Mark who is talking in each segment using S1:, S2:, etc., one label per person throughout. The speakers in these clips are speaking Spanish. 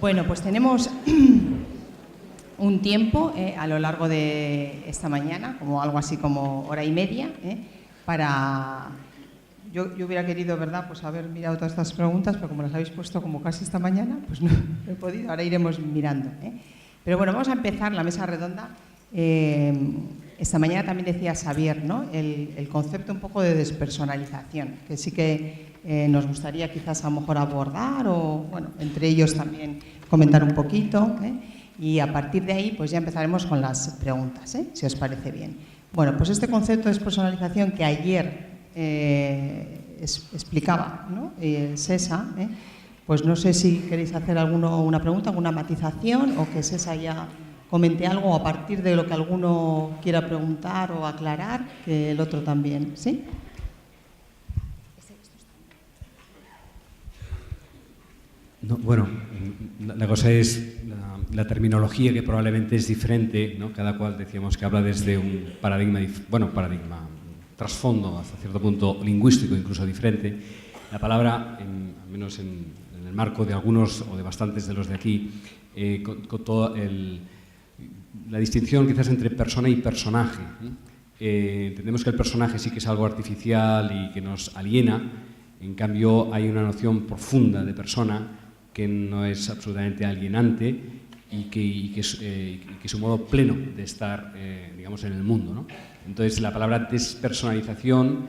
S1: Bueno, pues tenemos un tiempo a lo largo de esta mañana, como algo así como hora y media, para... Yo hubiera querido, ¿verdad?, pues haber mirado todas estas preguntas, pero como las habéis puesto como casi esta mañana, pues no he podido, ahora iremos mirando. Pero bueno, vamos a empezar la mesa redonda. Esta mañana también decía Xavier, ¿no?, el concepto un poco de despersonalización, que sí que nos gustaría quizás a lo mejor abordar o, bueno, entre ellos también comentar un poquito, y a partir de ahí pues ya empezaremos con las preguntas, si os parece bien. Bueno, pues este concepto de despersonalización que ayer explicaba, ¿no?, Sesa, pues no sé si queréis hacer una pregunta, alguna matización, o que Sesa ya comente algo a partir de lo que alguno quiera preguntar o aclarar, que el otro también, ¿sí?
S2: No, bueno, la cosa es la terminología, que probablemente es diferente, ¿no? Cada cual decíamos que habla desde un paradigma, trasfondo hasta cierto punto lingüístico, incluso diferente. La palabra, al menos en el marco de algunos o de bastantes de los de aquí, con toda la distinción quizás entre persona y personaje. Entendemos que el personaje sí que es algo artificial y que nos aliena. En cambio, hay una noción profunda de persona que no es absolutamente alienante y que es un modo pleno de estar, digamos, en el mundo, ¿no? Entonces, la palabra despersonalización,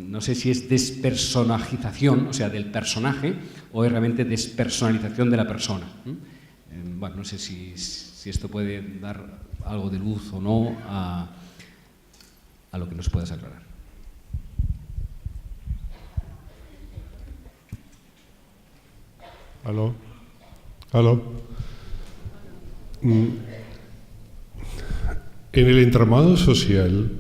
S2: no sé si es despersonalización, o sea, del personaje, o es realmente despersonalización de la persona. Bueno, no sé si esto puede dar algo de luz o no a lo que nos puedas aclarar.
S3: ¿Aló? ¿Aló? En el entramado social,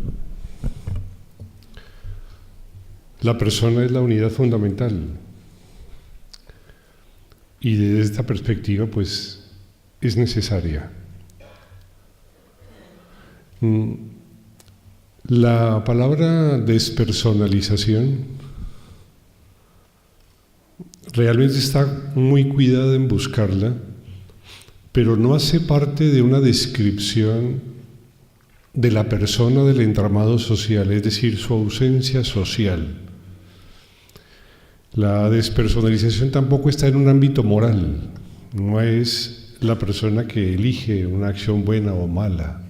S3: la persona es la unidad fundamental. Y desde esta perspectiva, pues, es necesaria. La palabra despersonalización realmente está muy cuidada en buscarla, pero no hace parte de una descripción de la persona del entramado social, es decir, su ausencia social. La despersonalización tampoco está en un ámbito moral, no es la persona que elige una acción buena o mala.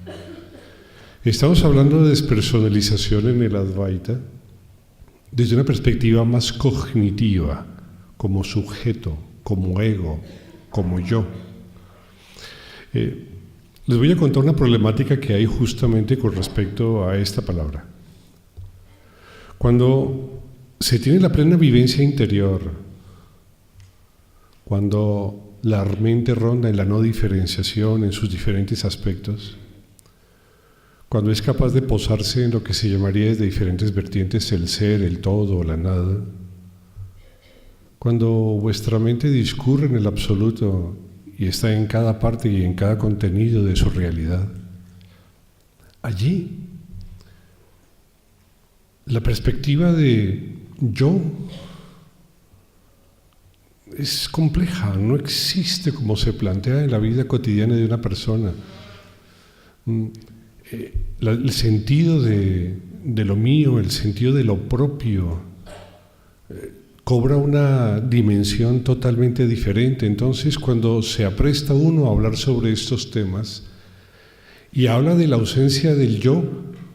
S3: Estamos hablando de despersonalización en el Advaita desde una perspectiva más cognitiva, como sujeto, como ego, como yo. Les voy a contar una problemática que hay justamente con respecto a esta palabra. Cuando se tiene la plena vivencia interior, cuando la mente ronda en la no diferenciación en sus diferentes aspectos, cuando es capaz de posarse en lo que se llamaría desde diferentes vertientes el ser, el todo, la nada, cuando vuestra mente discurre en el absoluto y está en cada parte y en cada contenido de su realidad, allí la perspectiva de yo es compleja, no existe como se plantea en la vida cotidiana de una persona. El sentido de lo mío, el sentido de lo propio, cobra una dimensión totalmente diferente. Entonces, cuando se apresta uno a hablar sobre estos temas y habla de la ausencia del yo,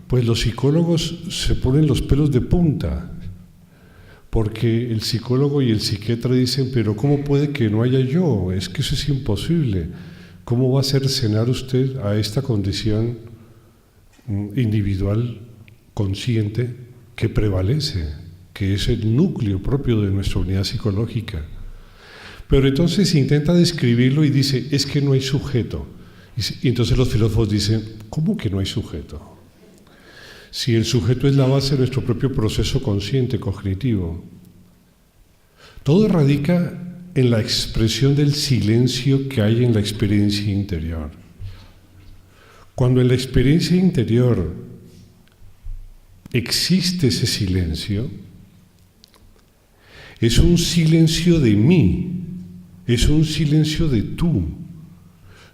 S3: pues los psicólogos se ponen los pelos de punta, porque el psicólogo y el psiquiatra dicen, pero ¿cómo puede que no haya yo? Es que eso es imposible. ¿Cómo va a cercenar usted a esta condición individual, consciente, que prevalece, que es el núcleo propio de nuestra unidad psicológica? Pero entonces intenta describirlo y dice, es que no hay sujeto. Y entonces los filósofos dicen, ¿cómo que no hay sujeto? Si el sujeto es la base de nuestro propio proceso consciente, cognitivo. Todo radica en la expresión del silencio que hay en la experiencia interior. Cuando en la experiencia interior existe ese silencio, es un silencio de mí, es un silencio de tú.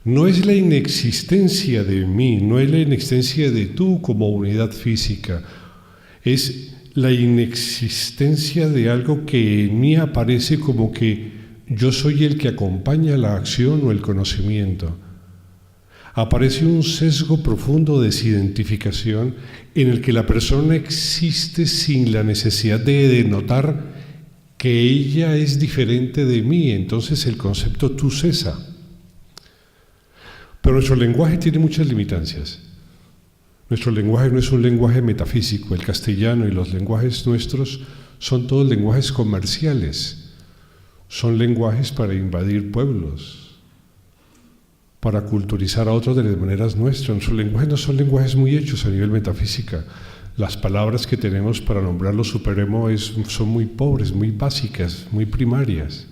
S3: No es la inexistencia de mí, no es la inexistencia de tú como unidad física, es la inexistencia de algo que en mí aparece como que yo soy el que acompaña la acción o el conocimiento. Aparece un sesgo profundo de desidentificación en el que la persona existe sin la necesidad de denotar que ella es diferente de mí, entonces el concepto tú cesa. Pero nuestro lenguaje tiene muchas limitancias. Nuestro lenguaje no es un lenguaje metafísico, el castellano y los lenguajes nuestros son todos lenguajes comerciales, son lenguajes para invadir pueblos, para culturizar a otros de las maneras nuestras. Nuestros lenguajes no son lenguajes muy hechos a nivel metafísica. Las palabras que tenemos para nombrar lo supremo son muy pobres, muy básicas, muy primarias.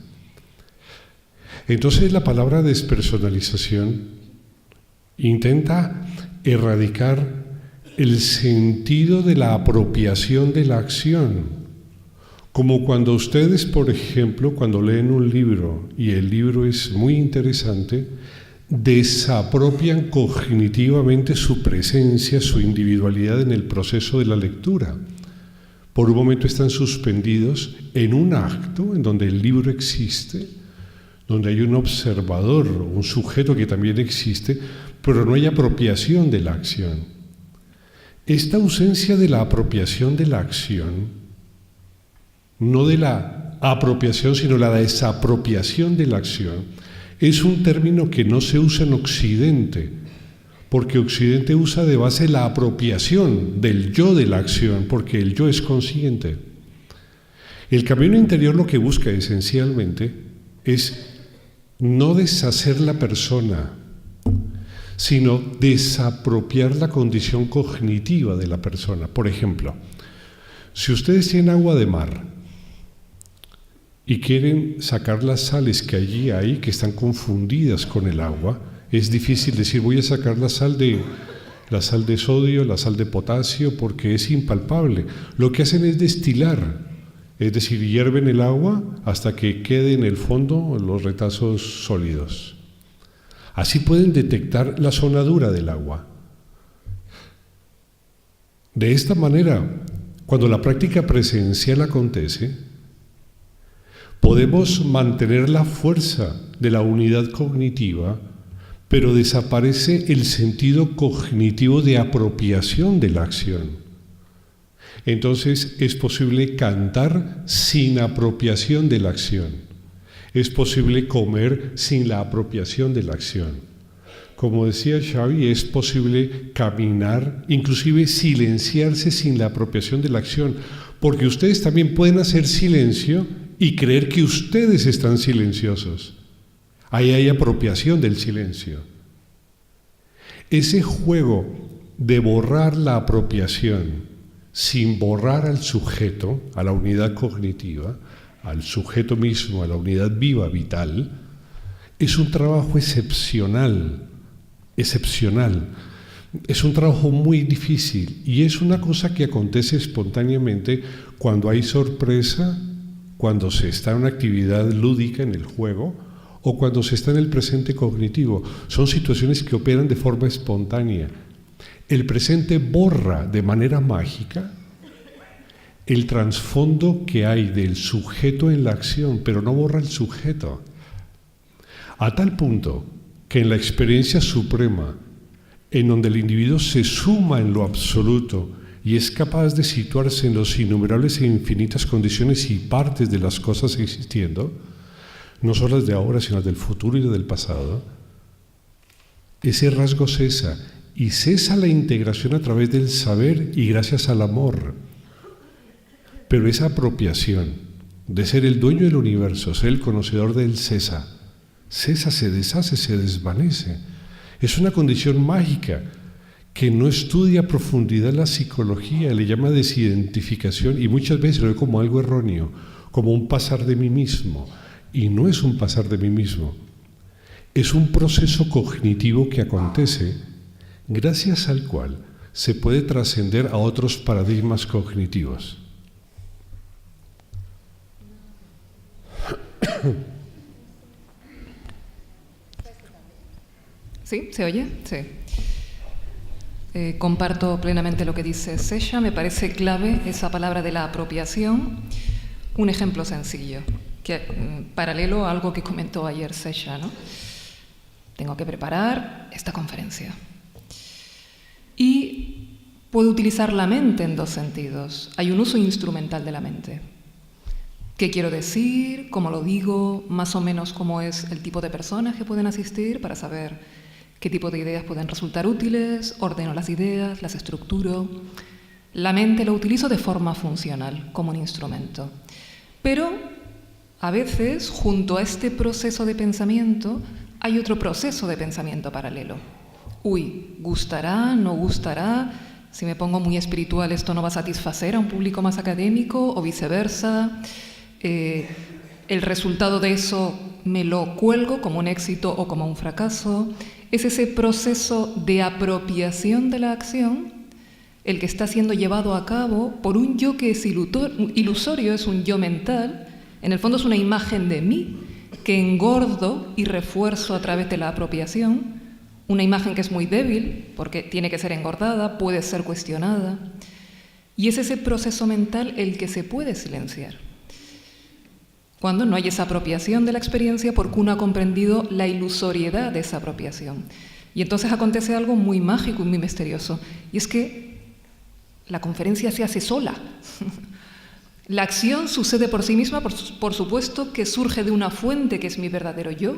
S3: Entonces la palabra despersonalización intenta erradicar el sentido de la apropiación de la acción. Como cuando ustedes, por ejemplo, cuando leen un libro y el libro es muy interesante, desapropian cognitivamente su presencia, su individualidad en el proceso de la lectura. Por un momento están suspendidos en un acto en donde el libro existe, donde hay un observador, un sujeto que también existe, pero no hay apropiación de la acción. Esta ausencia de la apropiación de la acción, no de la apropiación, sino la desapropiación de la acción, es un término que no se usa en Occidente, porque Occidente usa de base la apropiación del yo de la acción, porque el yo es consciente. El camino interior lo que busca esencialmente es no deshacer la persona, sino desapropiar la condición cognitiva de la persona. Por ejemplo, si ustedes tienen agua de mar y quieren sacar las sales que allí hay, que están confundidas con el agua, es difícil decir voy a sacar la sal de sodio, la sal de potasio, porque es impalpable. Lo que hacen es destilar, es decir, hierven el agua hasta que quede en el fondo los retazos sólidos. Así pueden detectar la zona dura del agua. De esta manera, cuando la práctica presencial acontece, podemos mantener la fuerza de la unidad cognitiva, pero desaparece el sentido cognitivo de apropiación de la acción. Entonces es posible cantar sin apropiación de la acción. Es posible comer sin la apropiación de la acción. Como decía Xavi, es posible caminar, inclusive silenciarse sin la apropiación de la acción, porque ustedes también pueden hacer silencio y creer que ustedes están silenciosos. Ahí hay apropiación del silencio. Ese juego de borrar la apropiación sin borrar al sujeto, a la unidad cognitiva, al sujeto mismo, a la unidad viva, vital, es un trabajo excepcional. Es un trabajo muy difícil y es una cosa que acontece espontáneamente cuando hay sorpresa, cuando se está en una actividad lúdica en el juego o cuando se está en el presente cognitivo. Son situaciones que operan de forma espontánea. El presente borra de manera mágica el trasfondo que hay del sujeto en la acción, pero no borra el sujeto. A tal punto que en la experiencia suprema, en donde el individuo se suma en lo absoluto y es capaz de situarse en los innumerables e infinitas condiciones y partes de las cosas existiendo, no solo las de ahora, sino las del futuro y las del pasado, ese rasgo cesa, y cesa la integración a través del saber y gracias al amor. Pero esa apropiación de ser el dueño del universo, ser el conocedor del cesa, se deshace, se desvanece. Es una condición mágica que no estudia a profundidad la psicología, le llama desidentificación y muchas veces lo ve como algo erróneo, como un pasar de mí mismo. Y no es un pasar de mí mismo, es un proceso cognitivo que acontece, gracias al cual se puede trascender a otros paradigmas cognitivos.
S4: ¿Sí? ¿Se oye? Sí. Comparto plenamente lo que dice Sesha. Me parece clave esa palabra de la apropiación. Un ejemplo sencillo, paralelo a algo que comentó ayer Sesha, ¿no? Tengo que preparar esta conferencia. Y puedo utilizar la mente en dos sentidos. Hay un uso instrumental de la mente. ¿Qué quiero decir? ¿Cómo lo digo? Más o menos cómo es el tipo de personas que pueden asistir para saber qué tipo de ideas pueden resultar útiles. Ordeno las ideas, las estructuro. La mente la utilizo de forma funcional, como un instrumento. Pero a veces, junto a este proceso de pensamiento, hay otro proceso de pensamiento paralelo. ¿Gustará? ¿No gustará? Si me pongo muy espiritual, ¿esto no va a satisfacer a un público más académico? O viceversa. El resultado de eso me lo cuelgo como un éxito o como un fracaso. Es ese proceso de apropiación de la acción el que está siendo llevado a cabo por un yo que es ilusorio, es un yo mental. En el fondo es una imagen de mí que engordo y refuerzo a través de la apropiación. Una imagen que es muy débil porque tiene que ser engordada, puede ser cuestionada. Y es ese proceso mental el que se puede silenciar cuando no hay esa apropiación de la experiencia porque uno ha comprendido la ilusoriedad de esa apropiación. Y entonces acontece algo muy mágico y muy misterioso. Y es que la conferencia se hace sola. La acción sucede por sí misma, por supuesto que surge de una fuente que es mi verdadero yo,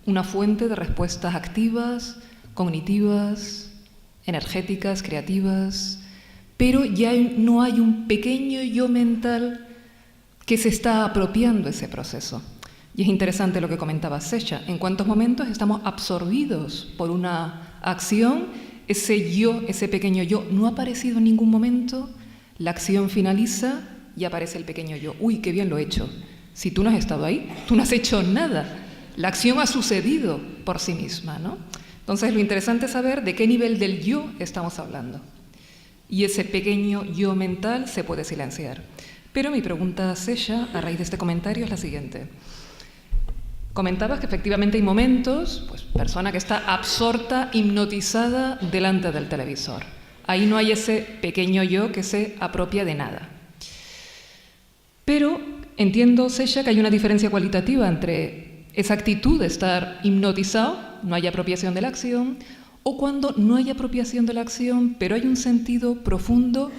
S4: una fuente de respuestas activas, cognitivas, energéticas, creativas, pero ya no hay un pequeño yo mental que se está apropiando ese proceso. Y es interesante lo que comentaba Sesha, en cuántos momentos estamos absorbidos por una acción, ese yo, ese pequeño yo, no ha aparecido en ningún momento, la acción finaliza y aparece el pequeño yo. ¡Qué bien lo he hecho! Si tú no has estado ahí, tú no has hecho nada. La acción ha sucedido por sí misma, ¿no? Entonces, lo interesante es saber de qué nivel del yo estamos hablando. Y ese pequeño yo mental se puede silenciar. Pero mi pregunta a Sesha, a raíz de este comentario, es la siguiente. Comentabas que efectivamente hay momentos, pues persona que está absorta, hipnotizada delante del televisor. Ahí no hay ese pequeño yo que se apropia de nada. Pero entiendo, Sesha, que hay una diferencia cualitativa entre esa actitud de estar hipnotizado, no hay apropiación de la acción, o cuando no hay apropiación de la acción, pero hay un sentido profundo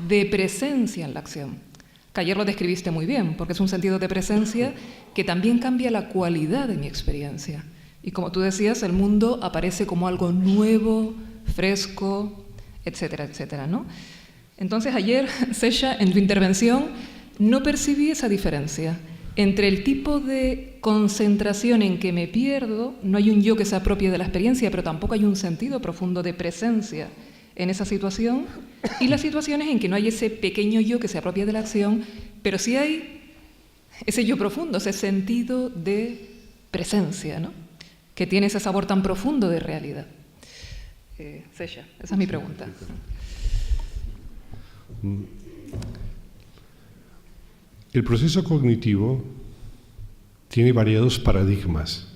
S4: de presencia en la acción. Que ayer lo describiste muy bien, porque es un sentido de presencia que también cambia la cualidad de mi experiencia. Y como tú decías, el mundo aparece como algo nuevo, fresco, etcétera, etcétera, ¿no? Entonces ayer, Sesha, en tu intervención, no percibí esa diferencia entre el tipo de concentración en que me pierdo, no hay un yo que se apropie de la experiencia, pero tampoco hay un sentido profundo de presencia en esa situación, y las situaciones en que no hay ese pequeño yo que se apropia de la acción, pero sí hay ese yo profundo, ese sentido de presencia, ¿no? Que tiene ese sabor tan profundo de realidad. Sesha, esa es mi pregunta.
S3: El proceso cognitivo tiene variados paradigmas.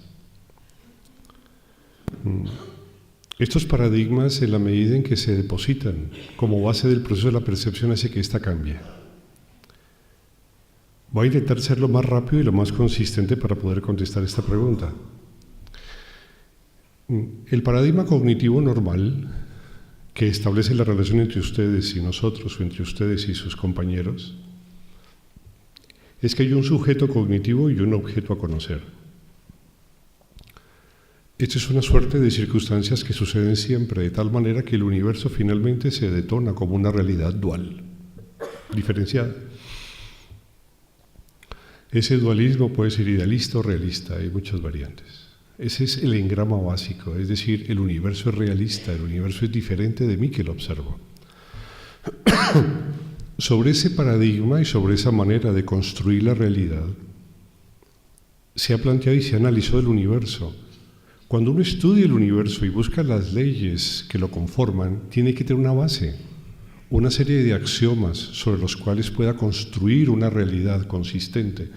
S3: Estos paradigmas, en la medida en que se depositan como base del proceso de la percepción, hace que ésta cambie. Voy a intentar ser lo más rápido y lo más consistente para poder contestar esta pregunta. El paradigma cognitivo normal, que establece la relación entre ustedes y nosotros, o entre ustedes y sus compañeros, es que hay un sujeto cognitivo y un objeto a conocer. Esto es una suerte de circunstancias que suceden siempre, de tal manera que el universo finalmente se detona como una realidad dual, diferenciada. Ese dualismo puede ser idealista o realista, hay muchas variantes. Ese es el engrama básico, es decir, el universo es realista, el universo es diferente de mí que lo observo. Sobre ese paradigma y sobre esa manera de construir la realidad, se ha planteado y se analizó el universo. Cuando uno estudia el universo y busca las leyes que lo conforman, tiene que tener una base, una serie de axiomas sobre los cuales pueda construir una realidad consistente.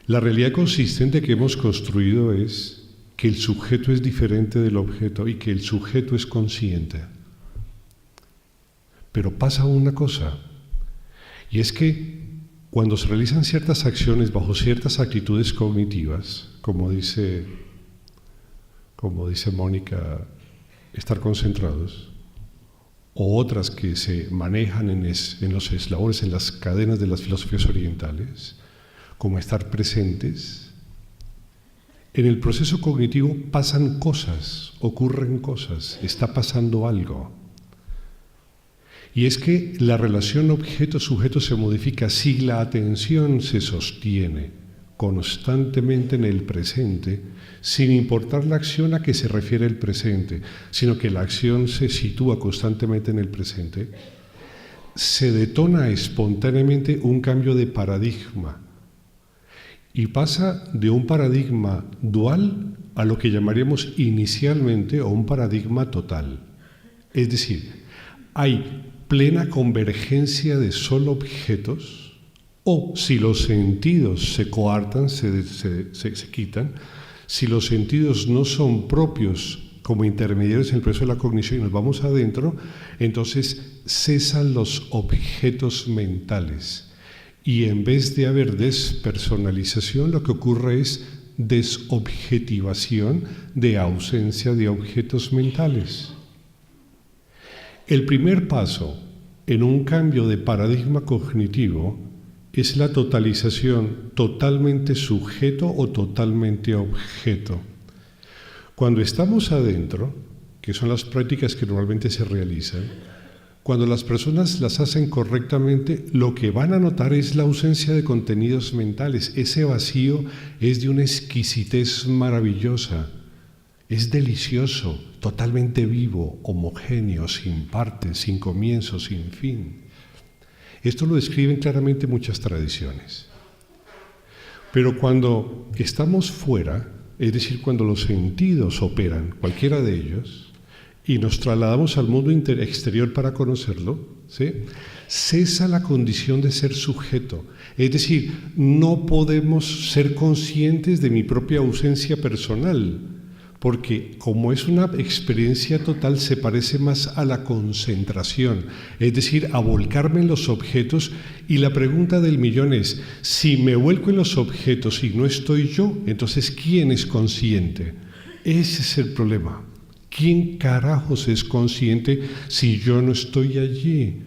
S3: La realidad consistente que hemos construido es que el sujeto es diferente del objeto y que el sujeto es consciente. Pero pasa una cosa, y es que cuando se realizan ciertas acciones bajo ciertas actitudes cognitivas, como dice Mónica, estar concentrados, o otras que se manejan en los eslabones, en las cadenas de las filosofías orientales, como estar presentes, en el proceso cognitivo pasan cosas, ocurren cosas, está pasando algo. Y es que la relación objeto-sujeto se modifica si la atención se sostiene constantemente en el presente, sin importar la acción a que se refiere el presente, sino que la acción se sitúa constantemente en el presente, se detona espontáneamente un cambio de paradigma y pasa de un paradigma dual a lo que llamaríamos inicialmente o un paradigma total. Es decir, hay plena convergencia de solo objetos, o si los sentidos se coartan, se quitan, si los sentidos no son propios como intermediarios en el proceso de la cognición y nos vamos adentro, entonces cesan los objetos mentales. Y en vez de haber despersonalización, lo que ocurre es desobjetivación de ausencia de objetos mentales. El primer paso en un cambio de paradigma cognitivo es la totalización totalmente sujeto o totalmente objeto. Cuando estamos adentro, que son las prácticas que normalmente se realizan, cuando las personas las hacen correctamente, lo que van a notar es la ausencia de contenidos mentales. Ese vacío es de una exquisitez maravillosa. Es delicioso, totalmente vivo, homogéneo, sin partes, sin comienzo, sin fin. Esto lo describen claramente muchas tradiciones. Pero cuando estamos fuera, es decir, cuando los sentidos operan, cualquiera de ellos, y nos trasladamos al mundo exterior para conocerlo, ¿sí?, cesa la condición de ser sujeto. Es decir, no podemos ser conscientes de mi propia ausencia personal, porque como es una experiencia total se parece más a la concentración, es decir, a volcarme en los objetos, y la pregunta del millón es, si me vuelco en los objetos y no estoy yo, entonces ¿quién es consciente? Ese es el problema. ¿Quién carajos es consciente si yo no estoy allí?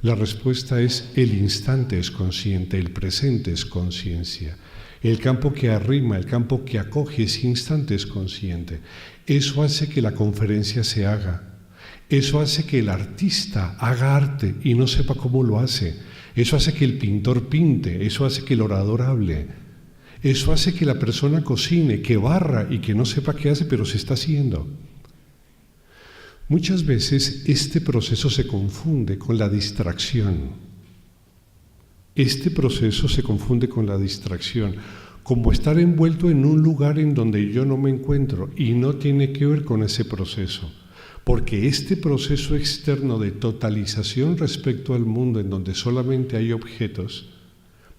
S3: La respuesta es: el instante es consciente, el presente es conciencia. El campo que arrima, el campo que acoge, ese instante es consciente. Eso hace que la conferencia se haga. Eso hace que el artista haga arte y no sepa cómo lo hace. Eso hace que el pintor pinte. Eso hace que el orador hable. Eso hace que la persona cocine, que barra y que no sepa qué hace, pero se está haciendo. Muchas veces este proceso se confunde con la distracción. Este proceso se confunde con la distracción, como estar envuelto en un lugar en donde yo no me encuentro, y no tiene que ver con ese proceso, porque este proceso externo de totalización respecto al mundo, en donde solamente hay objetos,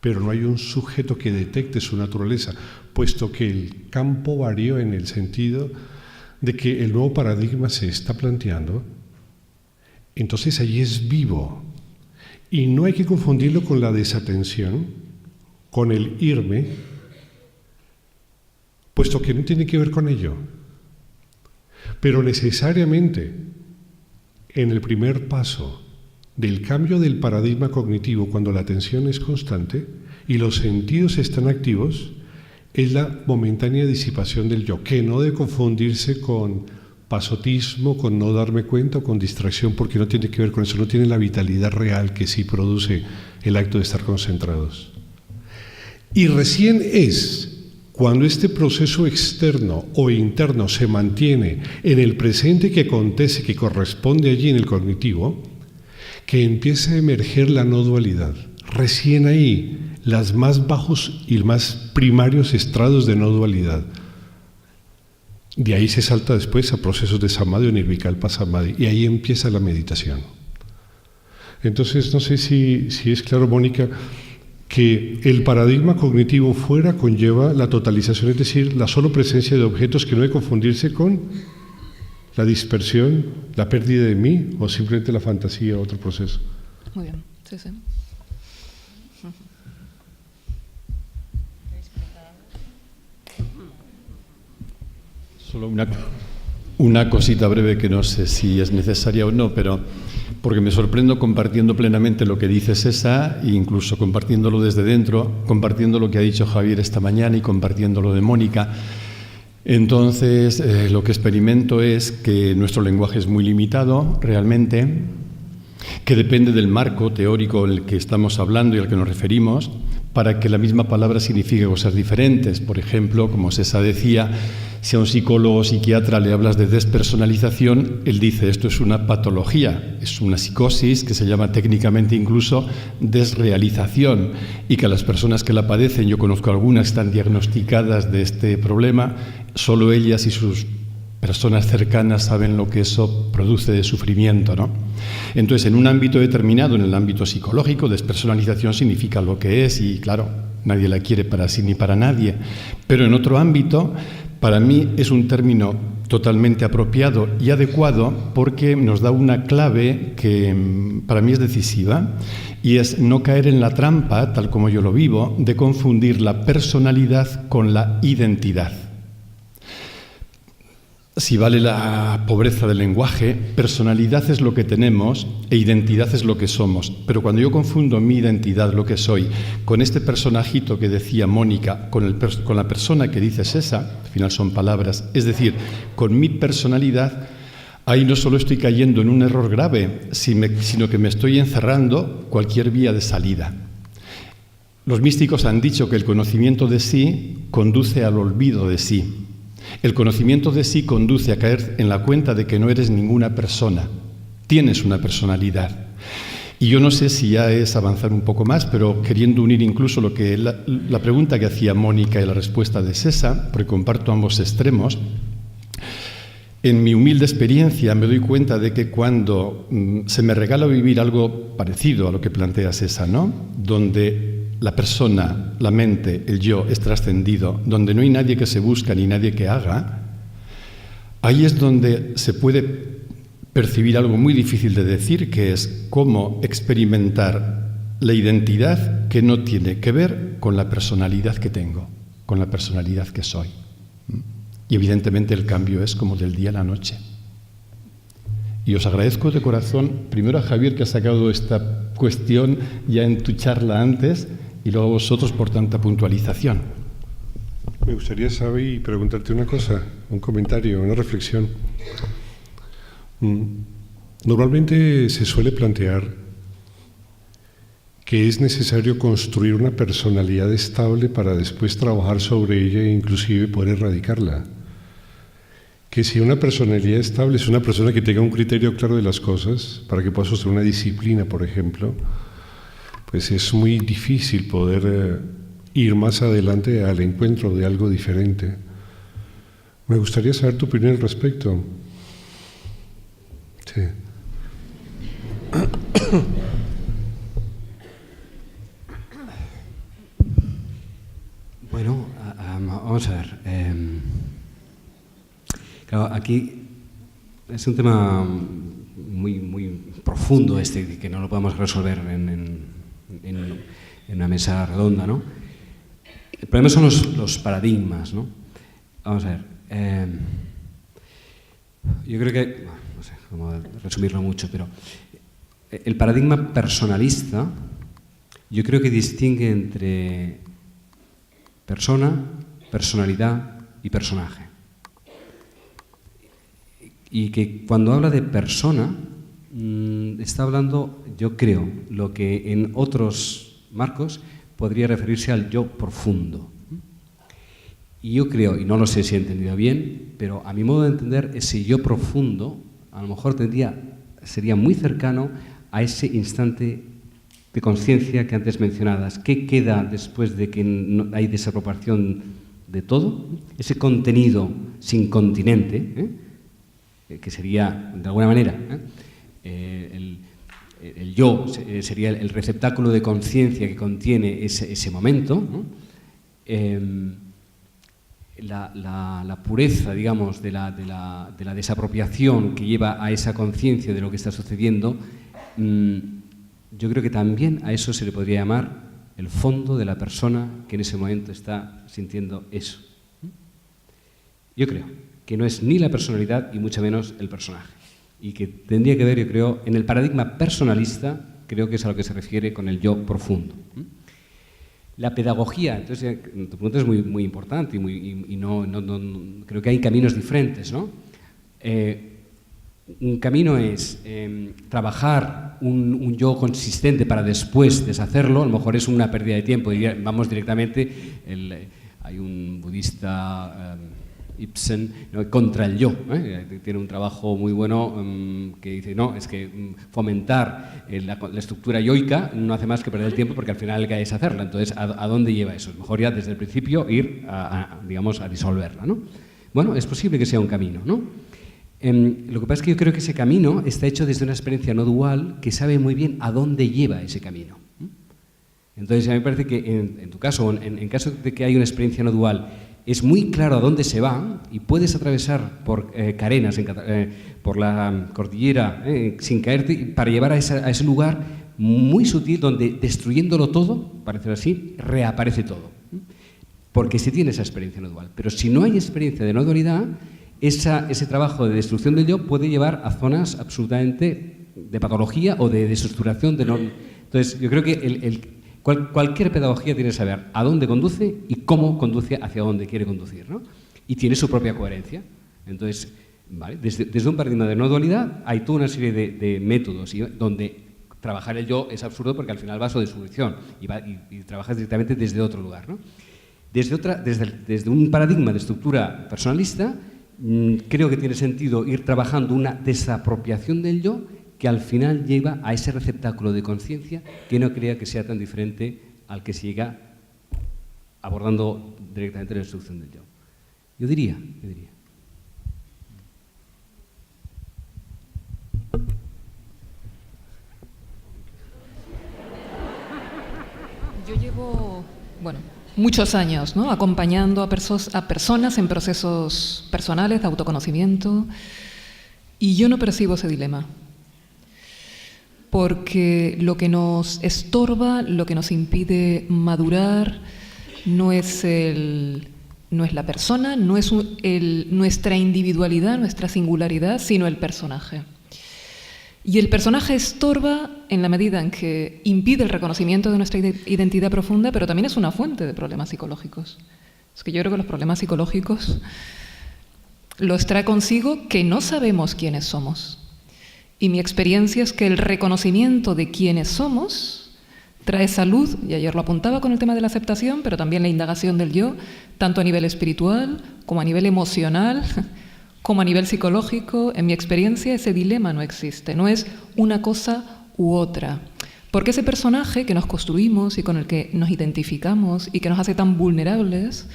S3: pero no hay un sujeto que detecte su naturaleza, puesto que el campo varió en el sentido de que el nuevo paradigma se está planteando, entonces allí es vivo. Y no hay que confundirlo con la desatención, con el irme, puesto que no tiene que ver con ello. Pero necesariamente, en el primer paso del cambio del paradigma cognitivo, cuando la atención es constante y los sentidos están activos, es la momentánea disipación del yo, que no debe confundirse con pasotismo, con no darme cuenta o con distracción, porque no tiene que ver con eso, no tiene la vitalidad real que sí produce el acto de estar concentrados. Y recién es cuando este proceso externo o interno se mantiene en el presente que acontece, que corresponde allí en el cognitivo, que empieza a emerger la no dualidad. Recién ahí, los más bajos y más primarios estrados de no dualidad. De ahí se salta después a procesos de samadhi o nirvikalpa samadhi, y ahí empieza la meditación. Entonces, no sé si es claro, Mónica, que el paradigma cognitivo fuera conlleva la totalización, es decir, la solo presencia de objetos que no debe confundirse con la dispersión, la pérdida de mí o simplemente la fantasía, otro proceso.
S4: Muy bien, sí, sí.
S5: Solo una cosita breve que no sé si es necesaria o no, pero porque me sorprendo compartiendo plenamente lo que dice César e incluso compartiéndolo desde dentro, compartiendo lo que ha dicho Javier esta mañana y compartiéndolo de Mónica. Entonces, lo que experimento es que nuestro lenguaje es muy limitado, realmente, que depende del marco teórico en el que estamos hablando y al que nos referimos, para que la misma palabra signifique cosas diferentes. Por ejemplo, como César decía, si a un psicólogo o psiquiatra le hablas de despersonalización, él dice esto es una patología, es una psicosis que se llama técnicamente incluso desrealización, y que a las personas que la padecen, yo conozco algunas que están diagnosticadas de este problema, solo ellas y sus personas cercanas saben lo que eso produce de sufrimiento, ¿no? Entonces, en un ámbito determinado, en el ámbito psicológico, despersonalización significa lo que es y, claro, nadie la quiere para sí ni para nadie. Pero en otro ámbito, para mí es un término totalmente apropiado y adecuado porque nos da una clave que para mí es decisiva y es no caer en la trampa, tal como yo lo vivo, de confundir la personalidad con la identidad. Si vale la pobreza del lenguaje, personalidad es lo que tenemos e identidad es lo que somos. Pero cuando yo confundo mi identidad, lo que soy, con este personajito que decía Mónica, con la persona que dice César, al final son palabras, es decir, con mi personalidad, ahí no solo estoy cayendo en un error grave, sino que me estoy encerrando cualquier vía de salida. Los místicos han dicho que el conocimiento de sí conduce al olvido de sí. El conocimiento de sí conduce a caer en la cuenta de que no eres ninguna persona, tienes una personalidad. Y yo no sé si ya es avanzar un poco más, pero queriendo unir incluso lo que la pregunta que hacía Mónica y la respuesta de César, porque comparto ambos extremos, en mi humilde experiencia me doy cuenta de que cuando se me regala vivir algo parecido a lo que plantea César, ¿no? Donde la persona, la mente, el yo es trascendido, donde no hay nadie que se busca ni nadie que haga, ahí es donde se puede percibir algo muy difícil de decir, que es cómo experimentar la identidad que no tiene que ver con la personalidad que tengo, con la personalidad que soy. Y evidentemente el cambio es como del día a la noche. Y os agradezco de corazón, primero a Javier, que ha sacado esta cuestión ya en tu charla antes, y luego a vosotros por tanta puntualización.
S3: Me gustaría saber y preguntarte una cosa, un comentario, una reflexión. Normalmente se suele plantear que es necesario construir una personalidad estable para después trabajar sobre ella e inclusive poder erradicarla. Que si una personalidad estable es una persona que tenga un criterio claro de las cosas, para que pueda sostener una disciplina, por ejemplo, pues es muy difícil poder ir más adelante al encuentro de algo diferente. Me gustaría saber tu opinión al respecto. Sí.
S2: Bueno, vamos a ver. Claro, aquí es un tema muy profundo que no lo podemos resolver en una mesa redonda, ¿no? El problema son los paradigmas, ¿no? Vamos a ver. Yo creo que, no sé cómo resumirlo mucho, pero el paradigma personalista, yo creo que distingue entre persona, personalidad y personaje. Y que cuando habla de persona, está hablando, yo creo, lo que en otros marcos podría referirse al yo profundo. Y yo creo, y no lo sé si he entendido bien, pero a mi modo de entender, ese yo profundo a lo mejor sería muy cercano a ese instante de conciencia que antes mencionabas. ¿Qué queda después de que no hay desapropiación de todo? Ese contenido sin continente, que sería, de alguna manera, el yo sería el receptáculo de conciencia que contiene ese momento, ¿no? La pureza, digamos, de la desapropiación que lleva a esa conciencia de lo que está sucediendo, yo creo que también a eso se le podría llamar el fondo de la persona que en ese momento está sintiendo eso. Yo creo que no es ni la personalidad y mucho menos el personaje. Y que tendría que ver, yo creo, en el paradigma personalista, creo que es a lo que se refiere con el yo profundo. La pedagogía, entonces, tu pregunta es muy importante y no, creo que hay caminos diferentes, ¿no? Un camino es trabajar un yo consistente para después deshacerlo, a lo mejor es una pérdida de tiempo, vamos directamente, hay un budista, Ibsen, ¿no?, contra el yo, tiene un trabajo muy bueno que dice, no, es que fomentar la estructura yoica no hace más que perder el tiempo porque al final hay que deshacerla. Entonces, ¿a dónde lleva eso? Es mejor ya desde el principio ir digamos, a disolverla, ¿no? Bueno, es posible que sea un camino, ¿no? Lo que pasa es que yo creo que ese camino está hecho desde una experiencia no dual que sabe muy bien a dónde lleva ese camino. Entonces, a mí me parece que en tu caso, en caso de que haya una experiencia no dual, es muy claro a dónde se va y puedes atravesar por carenas, por la cordillera, sin caerte, para llevar a ese lugar muy sutil donde, destruyéndolo todo, para decirlo así, reaparece todo. Porque se tiene esa experiencia no dual. Pero si no hay experiencia de no dualidad, ese trabajo de destrucción del yo puede llevar a zonas absolutamente de patología o de desestructuración. Entonces, yo creo que cualquier pedagogía tiene que saber a dónde conduce y cómo conduce hacia dónde quiere conducir, ¿no? Y tiene su propia coherencia. Entonces, ¿vale? Desde un paradigma de no dualidad hay toda una serie de métodos donde trabajar el yo es absurdo porque al final va a su destrucción y trabajas directamente desde otro lugar, ¿no? Desde un paradigma de estructura personalista, creo que tiene sentido ir trabajando una desapropiación del yo que al final lleva a ese receptáculo de conciencia que no crea que sea tan diferente al que se llega abordando directamente la destrucción del yo. Yo diría.
S4: Yo llevo, muchos años, ¿no?, acompañando a personas en procesos personales de autoconocimiento y yo no percibo ese dilema. Porque lo que nos estorba, lo que nos impide madurar, no es la persona, no es nuestra individualidad, nuestra singularidad, sino el personaje. Y el personaje estorba en la medida en que impide el reconocimiento de nuestra identidad profunda, pero también es una fuente de problemas psicológicos. Es que yo creo que los problemas psicológicos los trae consigo que no sabemos quiénes somos. Y mi experiencia es que el reconocimiento de quiénes somos trae salud, y ayer lo apuntaba con el tema de la aceptación, pero también la indagación del yo, tanto a nivel espiritual, como a nivel emocional, como a nivel psicológico. En mi experiencia ese dilema no existe, no es una cosa u otra. Porque ese personaje que nos construimos y con el que nos identificamos y que nos hace tan vulnerables,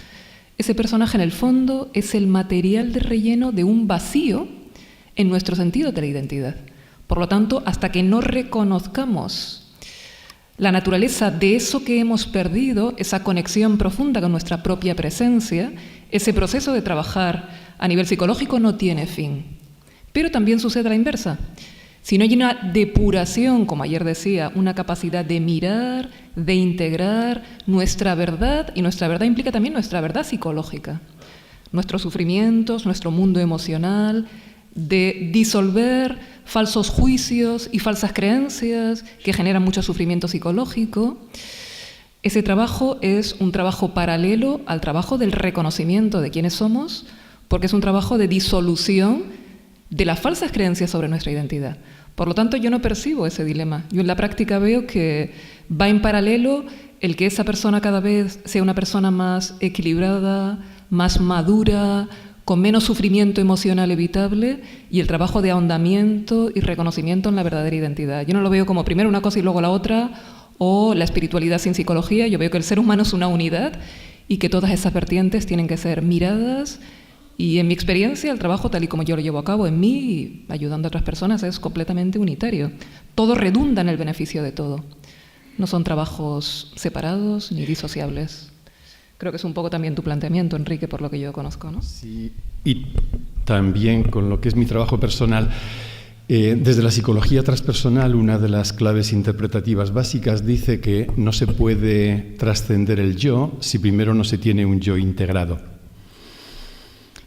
S4: ese personaje en el fondo es el material de relleno de un vacío en nuestro sentido de la identidad. Por lo tanto, hasta que no reconozcamos la naturaleza de eso que hemos perdido, esa conexión profunda con nuestra propia presencia, ese proceso de trabajar a nivel psicológico no tiene fin. Pero también sucede a la inversa. Si no hay una depuración, como ayer decía, una capacidad de mirar, de integrar nuestra verdad, y nuestra verdad implica también nuestra verdad psicológica, nuestros sufrimientos, nuestro mundo emocional, de disolver falsos juicios y falsas creencias que generan mucho sufrimiento psicológico. Ese trabajo es un trabajo paralelo al trabajo del reconocimiento de quiénes somos, porque es un trabajo de disolución de las falsas creencias sobre nuestra identidad. Por lo tanto, yo no percibo ese dilema. Yo en la práctica veo que va en paralelo el que esa persona cada vez sea una persona más equilibrada, más madura, con menos sufrimiento emocional evitable, y el trabajo de ahondamiento y reconocimiento en la verdadera identidad. Yo no lo veo como primero una cosa y luego la otra, o la espiritualidad sin psicología. Yo veo que el ser humano es una unidad y que todas esas vertientes tienen que ser miradas Y en mi experiencia, el trabajo tal y como yo lo llevo a cabo en mí y ayudando a otras personas es completamente unitario. Todo redunda en el beneficio de todo. No son trabajos separados ni disociables. Creo que es un poco también tu planteamiento, Enrique, por lo que yo conozco, ¿no?
S5: Sí, y también con lo que es mi trabajo personal. Desde la psicología transpersonal, una de las claves interpretativas básicas dice que no se puede trascender el yo si primero no se tiene un yo integrado.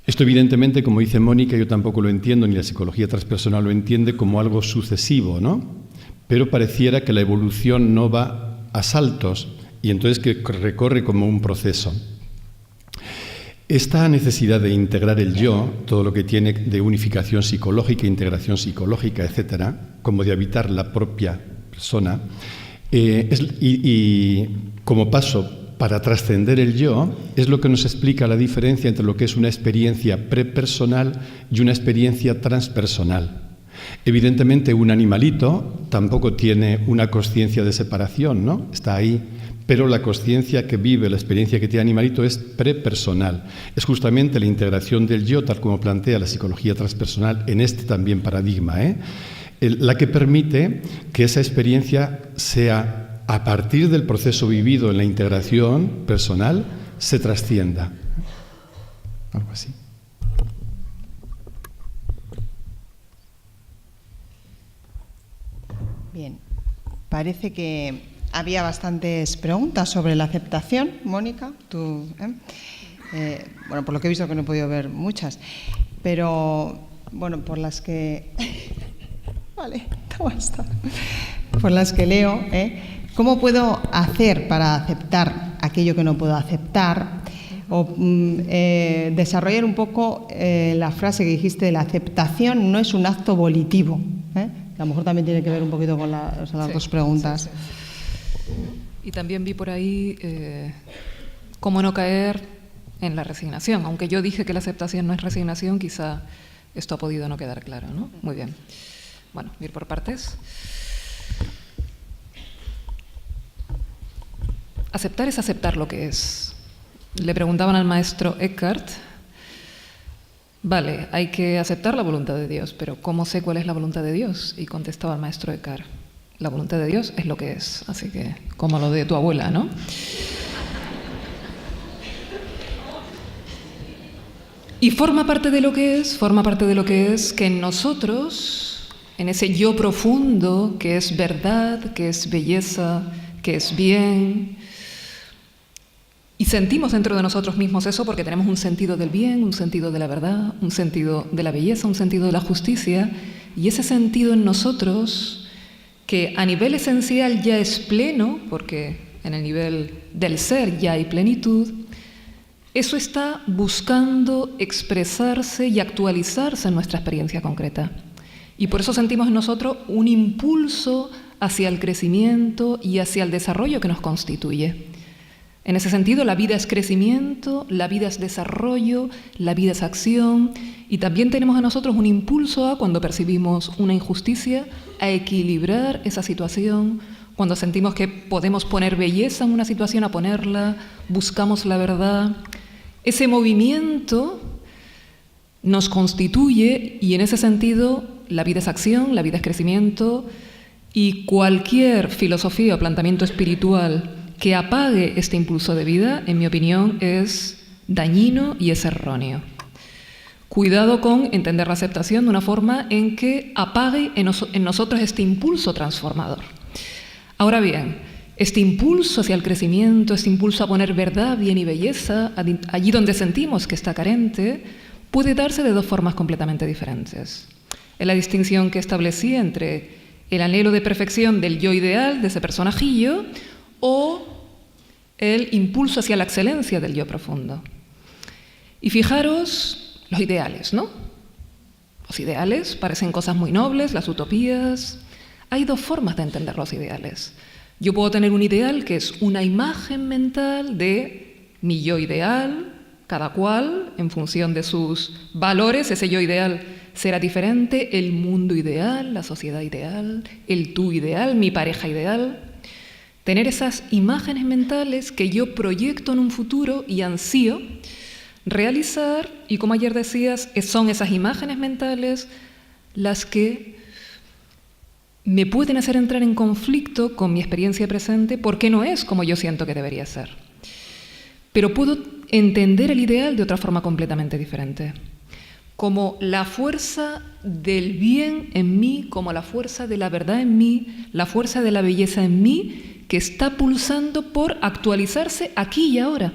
S5: Esto evidentemente, como dice Mónica, yo tampoco lo entiendo, ni la psicología transpersonal lo entiende como algo sucesivo, ¿no? Pero pareciera que la evolución no va a saltos y entonces que recorre como un proceso. Esta necesidad de integrar el yo, todo lo que tiene de unificación psicológica, integración psicológica, etcétera, como de habitar la propia persona, y como paso para trascender el yo, es lo que nos explica la diferencia entre lo que es una experiencia prepersonal y una experiencia transpersonal. Evidentemente, un animalito tampoco tiene una consciencia de separación, ¿no? Está ahí, pero la consciencia que vive, la experiencia que tiene el animalito es prepersonal. Es justamente la integración del yo, tal como plantea la psicología transpersonal en este también paradigma, la que permite que esa experiencia sea, a partir del proceso vivido en la integración personal, se trascienda. Algo así.
S1: Bien, parece que había bastantes preguntas sobre la aceptación, Mónica. Tú, bueno, por lo que he visto que no he podido ver muchas, pero bueno, por las que vale, basta. Por las que leo, ¿cómo puedo hacer para aceptar aquello que no puedo aceptar? O desarrollar un poco la frase que dijiste, la aceptación no es un acto volitivo. A lo mejor también tiene que ver un poquito con las dos preguntas.
S4: Sí. Y también vi por ahí cómo no caer en la resignación. Aunque yo dije que la aceptación no es resignación, quizá esto ha podido no quedar claro, ¿no? Muy bien. Bueno, ir por partes. Aceptar es aceptar lo que es. Le preguntaban al maestro Eckhart, vale, hay que aceptar la voluntad de Dios, pero ¿cómo sé cuál es la voluntad de Dios? Y contestaba el maestro Eckhart, la voluntad de Dios es lo que es, así que como lo de tu abuela, ¿no? Y forma parte de lo que es que en nosotros, en ese yo profundo, que es verdad, que es belleza, que es bien, y sentimos dentro de nosotros mismos eso porque tenemos un sentido del bien, un sentido de la verdad, un sentido de la belleza, un sentido de la justicia, y ese sentido en nosotros, que a nivel esencial ya es pleno, porque en el nivel del ser ya hay plenitud, eso está buscando expresarse y actualizarse en nuestra experiencia concreta. Y por eso sentimos en nosotros un impulso hacia el crecimiento y hacia el desarrollo que nos constituye. En ese sentido, la vida es crecimiento, la vida es desarrollo, la vida es acción, y también tenemos en nosotros un impulso a, cuando percibimos una injusticia, a equilibrar esa situación. Cuando sentimos que podemos poner belleza en una situación, a ponerla, buscamos la verdad. Ese movimiento nos constituye, y en ese sentido la vida es acción, la vida es crecimiento, y cualquier filosofía o planteamiento espiritual que apague este impulso de vida, en mi opinión, es dañino y es erróneo. Cuidado con entender la aceptación de una forma en que apague en nosotros este impulso transformador. Ahora bien, este impulso hacia el crecimiento, este impulso a poner verdad, bien y belleza, allí donde sentimos que está carente, puede darse de dos formas completamente diferentes. Es la distinción que establecí entre el anhelo de perfección del yo ideal, de ese personajillo, o el impulso hacia la excelencia del yo profundo. Y fijaros los ideales, ¿no? Los ideales parecen cosas muy nobles, las utopías. Hay dos formas de entender los ideales. Yo puedo tener un ideal que es una imagen mental de mi yo ideal, cada cual, en función de sus valores, ese yo ideal será diferente, el mundo ideal, la sociedad ideal, el tú ideal, mi pareja ideal. Tener esas imágenes mentales que yo proyecto en un futuro y ansío realizar, y como ayer decías, son esas imágenes mentales las que me pueden hacer entrar en conflicto con mi experiencia presente porque no es como yo siento que debería ser. Pero puedo entender el ideal de otra forma completamente diferente, como la fuerza del bien en mí, como la fuerza de la verdad en mí, la fuerza de la belleza en mí, que está pulsando por actualizarse aquí y ahora,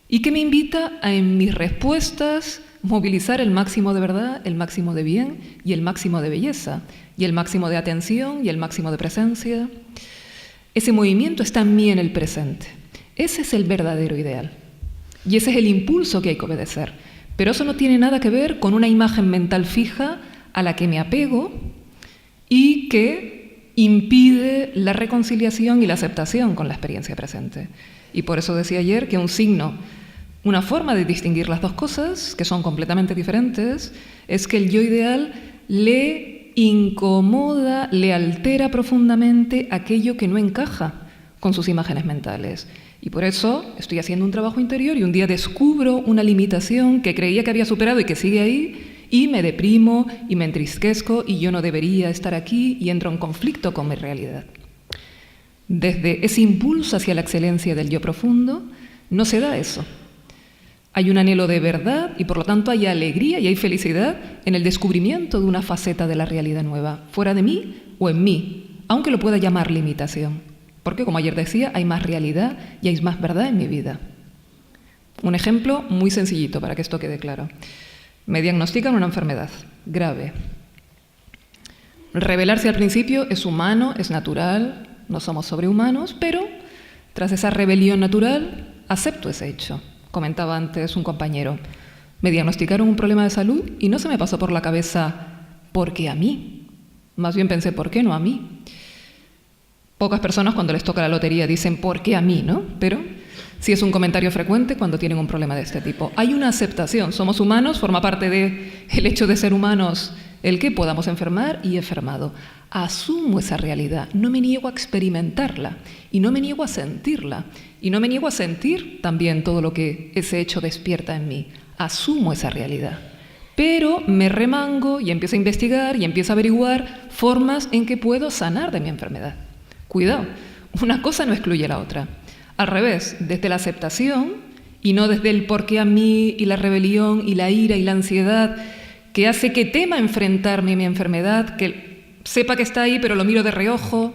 S4: y que me invita a, en mis respuestas, movilizar el máximo de verdad, el máximo de bien y el máximo de belleza, y el máximo de atención y el máximo de presencia. Ese movimiento está en mí en el presente. Ese es el verdadero ideal. Y ese es el impulso que hay que obedecer. Pero eso no tiene nada que ver con una imagen mental fija a la que me apego y que impide la reconciliación y la aceptación con la experiencia presente. Y por eso decía ayer que un signo, una forma de distinguir las dos cosas, que son completamente diferentes, es que el yo ideal le incomoda, le altera profundamente aquello que no encaja con sus imágenes mentales. Y por eso estoy haciendo un trabajo interior y un día descubro una limitación que creía que había superado y que sigue ahí, y me deprimo y me entristezco y yo no debería estar aquí y entro en conflicto con mi realidad. Desde ese impulso hacia la excelencia del yo profundo no se da eso. Hay un anhelo de verdad y por lo tanto hay alegría y hay felicidad en el descubrimiento de una faceta de la realidad nueva, fuera de mí o en mí, aunque lo pueda llamar limitación. Porque, como ayer decía, hay más realidad y hay más verdad en mi vida. Un ejemplo muy sencillito para que esto quede claro. Me diagnostican una enfermedad grave. Rebelarse al principio es humano, es natural, no somos sobrehumanos, pero tras esa rebelión natural acepto ese hecho. Comentaba antes un compañero, me diagnosticaron un problema de salud y no se me pasó por la cabeza ¿por qué a mí? Más bien pensé ¿por qué no a mí? Pocas personas cuando les toca la lotería dicen ¿por qué a mí? ¿No? Pero sí es un comentario frecuente cuando tienen un problema de este tipo. Hay una aceptación, somos humanos, forma parte del hecho de ser humanos el que podamos enfermar y he enfermado. Asumo esa realidad, no me niego a experimentarla y no me niego a sentirla y no me niego a sentir también todo lo que ese hecho despierta en mí. Asumo esa realidad, pero me remango y empiezo a investigar y empiezo a averiguar formas en que puedo sanar de mi enfermedad. Cuidado, una cosa no excluye la otra. Al revés, desde la aceptación y no desde el por qué a mí y la rebelión y la ira y la ansiedad que hace que tema enfrentarme a mi enfermedad, que sepa que está ahí pero lo miro de reojo.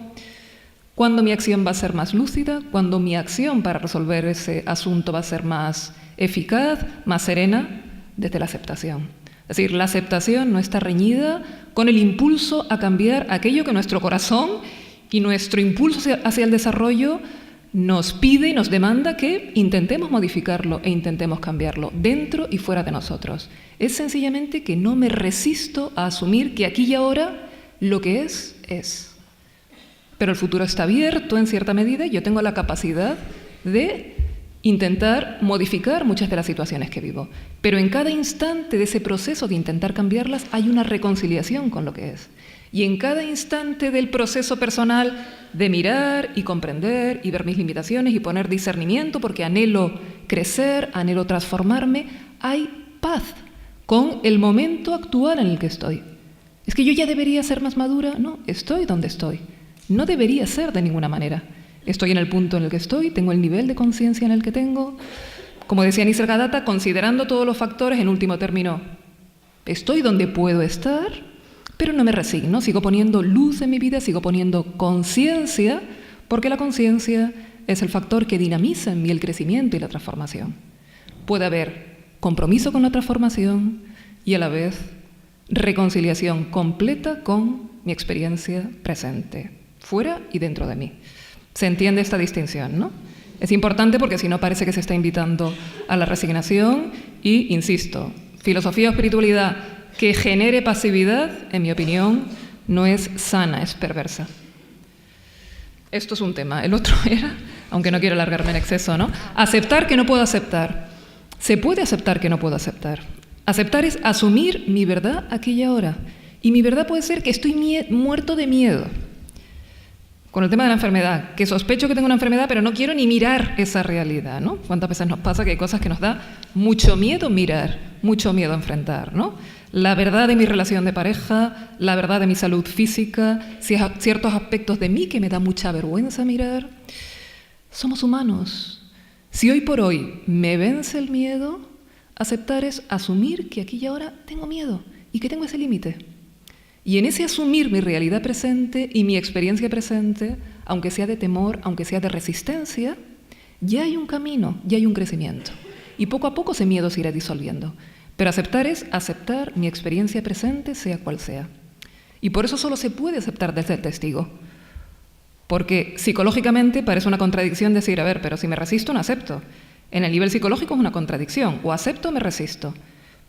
S4: ¿Cuándo mi acción va a ser más lúcida? ¿Cuándo mi acción para resolver ese asunto va a ser más eficaz, más serena? Desde la aceptación. Es decir, la aceptación no está reñida con el impulso a cambiar aquello que nuestro corazón y nuestro impulso hacia el desarrollo nos pide y nos demanda que intentemos modificarlo e intentemos cambiarlo dentro y fuera de nosotros. Es sencillamente que no me resisto a asumir que aquí y ahora lo que es. Pero el futuro está abierto en cierta medida y yo tengo la capacidad de intentar modificar muchas de las situaciones que vivo. Pero en cada instante de ese proceso de intentar cambiarlas hay una reconciliación con lo que es. Y en cada instante del proceso personal de mirar y comprender y ver mis limitaciones y poner discernimiento porque anhelo crecer, anhelo transformarme, hay paz con el momento actual en el que estoy. ¿Es que yo ya debería ser más madura? No, estoy donde estoy. No debería ser de ninguna manera. Estoy en el punto en el que estoy, tengo el nivel de conciencia en el que tengo. Como decía Nisargadatta, considerando todos los factores, en último término, estoy donde puedo estar, pero no me resigno, sigo poniendo luz en mi vida, sigo poniendo conciencia, porque la conciencia es el factor que dinamiza en mí el crecimiento y la transformación. Puede haber compromiso con la transformación y a la vez reconciliación completa con mi experiencia presente, fuera y dentro de mí. Se entiende esta distinción, ¿no? Es importante porque si no parece que se está invitando a la resignación y, insisto, filosofía o espiritualidad que genere pasividad, en mi opinión, no es sana, es perversa. Esto es un tema. El otro era, aunque no quiero alargarme en exceso, ¿no? Aceptar que no puedo aceptar. Se puede aceptar que no puedo aceptar. Aceptar es asumir mi verdad aquí y ahora. Y mi verdad puede ser que estoy muerto de miedo. con el tema de la enfermedad, que sospecho que tengo una enfermedad, pero no quiero ni mirar esa realidad, ¿no? ¿Cuántas veces nos pasa que hay cosas que nos da mucho miedo mirar, mucho miedo enfrentar, ¿no? La verdad de mi relación de pareja, la verdad de mi salud física, ciertos aspectos de mí que me da mucha vergüenza mirar. Somos humanos. Si hoy por hoy me vence el miedo, aceptar es asumir que aquí y ahora tengo miedo y que tengo ese límite. Y en ese asumir mi realidad presente y mi experiencia presente, aunque sea de temor, aunque sea de resistencia, ya hay un camino, ya hay un crecimiento. Y poco a poco ese miedo se irá disolviendo. Pero aceptar es aceptar mi experiencia presente, sea cual sea. Y por eso solo se puede aceptar desde el testigo. Porque psicológicamente parece una contradicción decir, a ver, pero si me resisto, no acepto. En el nivel psicológico es una contradicción, o acepto o me resisto.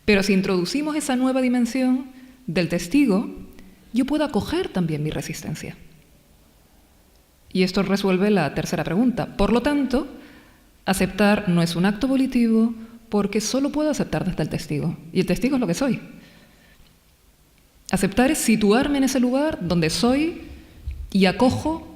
S4: Pero si introducimos esa nueva dimensión del testigo, yo puedo acoger también mi resistencia. Y esto resuelve la tercera pregunta. Por lo tanto, aceptar no es un acto volitivo porque solo puedo aceptar desde el testigo. Y el testigo es lo que soy. Aceptar es situarme en ese lugar donde soy y acojo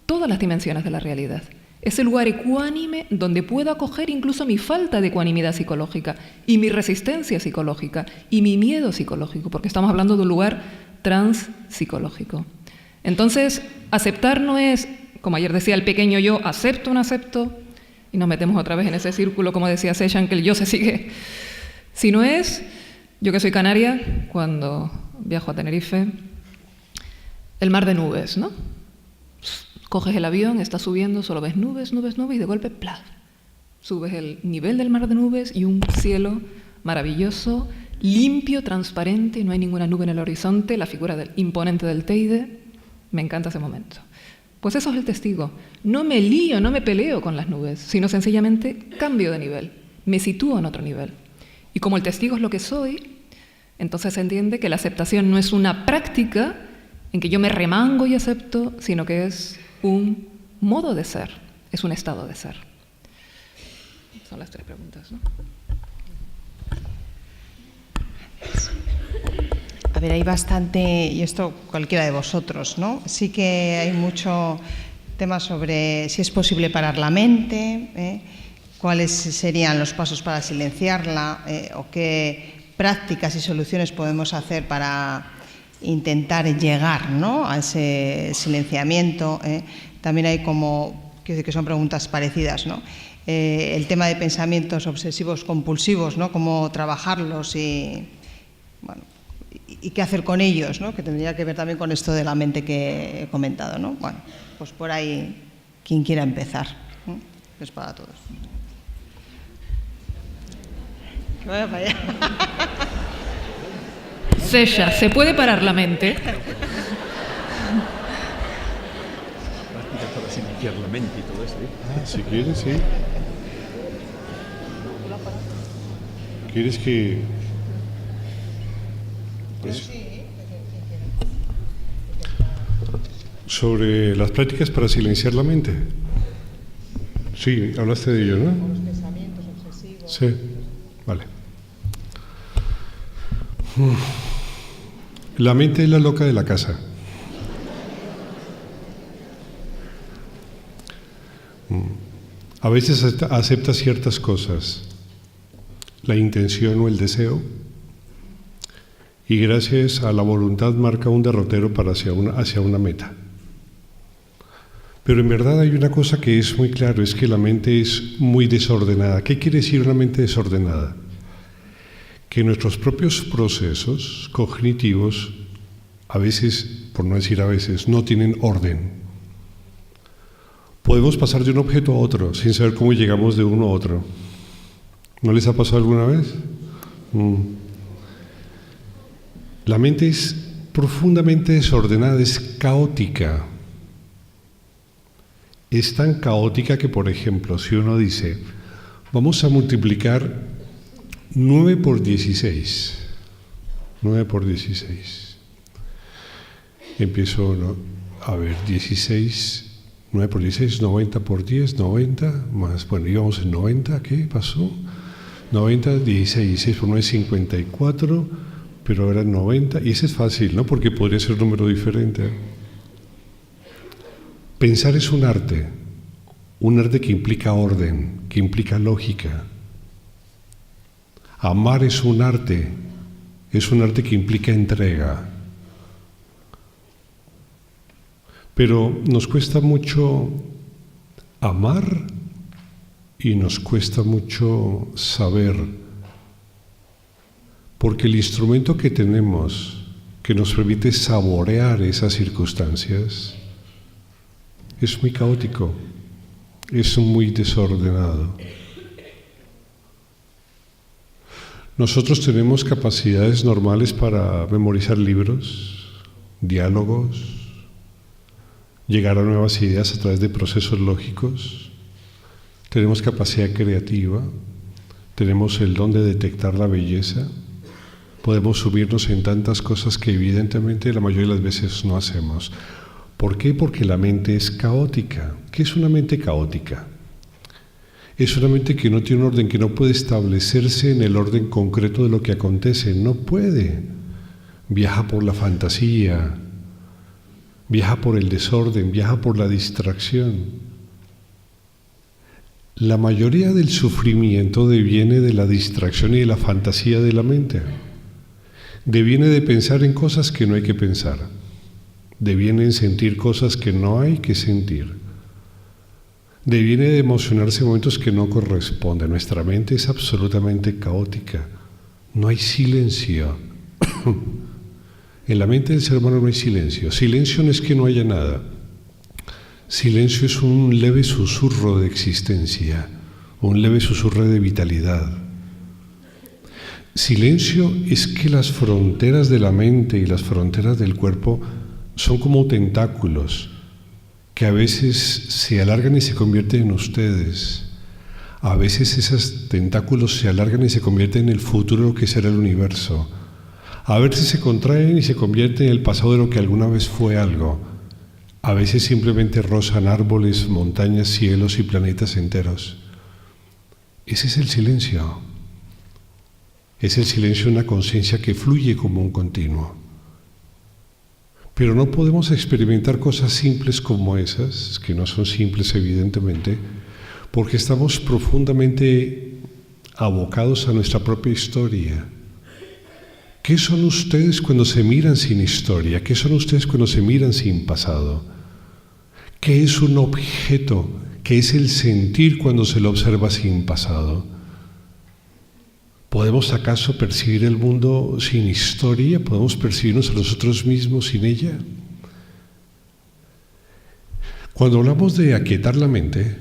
S4: todas las dimensiones de la realidad. Ese lugar ecuánime donde puedo acoger incluso mi falta de ecuanimidad psicológica y mi resistencia psicológica y mi miedo psicológico, porque estamos hablando de un lugar transpsicológico. Entonces, aceptar no es, como ayer decía el pequeño yo, acepto o no acepto, y nos metemos otra vez en ese círculo, como decía Seychan, que el yo se sigue, sino es, yo que soy canaria, cuando viajo a Tenerife, el mar de nubes, ¿no? Coges el avión, estás subiendo, solo ves nubes, nubes, nubes, y de golpe, ¡plaf! Subes el nivel del mar de nubes y un cielo maravilloso, limpio, transparente, no hay ninguna nube en el horizonte, la figura imponente del Teide. Me encanta ese momento. Pues eso es el testigo. No me lío, no me peleo con las nubes, sino sencillamente cambio de nivel, me sitúo en otro nivel. Y como el testigo es lo que soy, entonces se entiende que la aceptación no es una práctica en que yo me remango y acepto, sino que es un modo de ser, es un estado de ser. Son las tres preguntas, ¿no?
S1: A ver, hay bastante, y esto cualquiera de vosotros, ¿no? Sí que hay mucho tema sobre si es posible parar la mente, cuáles serían los pasos para silenciarla, o qué prácticas y soluciones podemos hacer para intentar llegar, ¿no?, a ese silenciamiento. También hay como, quiero decir que son preguntas parecidas, ¿no? El tema de pensamientos obsesivos compulsivos, ¿no?, cómo trabajarlos y, bueno, y qué hacer con ellos, ¿no?, que tendría que ver también con esto de la mente que he comentado, ¿no? Bueno, pues por ahí, quien quiera empezar, ¿no? Es para todos. Que vaya para allá.
S4: Sesha, ¿se puede parar la mente?
S5: Práctica para silenciar la mente y todo eso, ¿eh?
S3: Si quieres, sí. ¿Quieres que...? Pues, sobre las prácticas para silenciar la mente. Sí, hablaste de ello, ¿no?
S1: Los pensamientos obsesivos.
S3: Sí, vale. La mente es la loca de la casa. A veces acepta ciertas cosas, la intención o el deseo, y gracias a la voluntad marca un derrotero para hacia una meta. Pero en verdad hay una cosa que es muy claro, es que la mente es muy desordenada. ¿Qué quiere decir una mente desordenada? Que nuestros propios procesos cognitivos, a veces, por no decir a veces, no tienen orden. Podemos pasar de un objeto a otro sin saber cómo llegamos de uno a otro. ¿No les ha pasado alguna vez? La mente es profundamente desordenada, es caótica. Es tan caótica que, por ejemplo, si uno dice, vamos a multiplicar 9 por 16. 9 por 16. Empiezo, ¿no? A ver, 16, 9 por 16, 90 por 10, 90, más, bueno, íbamos en 90, ¿qué pasó? 90, 16, 16 por 9, 54, pero ahora 90, y ese es fácil, ¿no? Porque podría ser un número diferente. Pensar es un arte que implica orden, que implica lógica. Amar es un arte que implica entrega. Pero nos cuesta mucho amar y nos cuesta mucho saber, porque el instrumento que tenemos que nos permite saborear esas circunstancias es muy caótico, es muy desordenado. Nosotros tenemos capacidades normales para memorizar libros, diálogos, llegar a nuevas ideas a través de procesos lógicos. Tenemos capacidad creativa, tenemos el don de detectar la belleza, podemos subirnos en tantas cosas que evidentemente la mayoría de las veces no hacemos. ¿Por qué? Porque la mente es caótica. ¿Qué es una mente caótica? Es una mente que no tiene un orden, que no puede establecerse en el orden concreto de lo que acontece. No puede. Viaja por la fantasía, viaja por el desorden, viaja por la distracción. La mayoría del sufrimiento deviene de la distracción y de la fantasía de la mente. Deviene de pensar en cosas que no hay que pensar. Deviene en sentir cosas que no hay que sentir. Deviene de emocionarse en momentos que no corresponden. Nuestra mente es absolutamente caótica. No hay silencio. En la mente del ser humano no hay silencio. Silencio no es que no haya nada. Silencio es un leve susurro de existencia, un leve susurro de vitalidad. Silencio es que las fronteras de la mente y las fronteras del cuerpo son como tentáculos que a veces se alargan y se convierten en ustedes. A veces esos tentáculos se alargan y se convierten en el futuro que será el universo. A veces se contraen y se convierten en el pasado de lo que alguna vez fue algo. A veces simplemente rozan árboles, montañas, cielos y planetas enteros. Ese es el silencio. Es el silencio de una conciencia que fluye como un continuo. Pero no podemos experimentar cosas simples como esas, que no son simples evidentemente, porque estamos profundamente abocados a nuestra propia historia. ¿Qué son ustedes cuando se miran sin historia? ¿Qué son ustedes cuando se miran sin pasado? ¿Qué es un objeto? ¿Qué es el sentir cuando se lo observa sin pasado? ¿Podemos acaso percibir el mundo sin historia? ¿Podemos percibirnos a nosotros mismos sin ella? Cuando hablamos de aquietar la mente,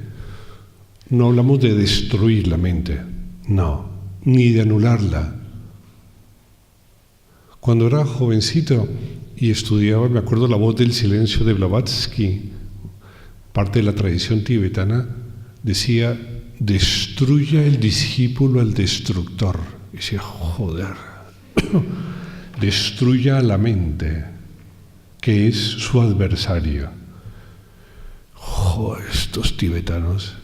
S3: no hablamos de destruir la mente, no, ni de anularla. Cuando era jovencito y estudiaba, me acuerdo la voz del silencio de Blavatsky, parte de la tradición tibetana, decía: destruya el discípulo al destructor. Y decía, joder, destruya a la mente, que es su adversario. Joder, estos tibetanos.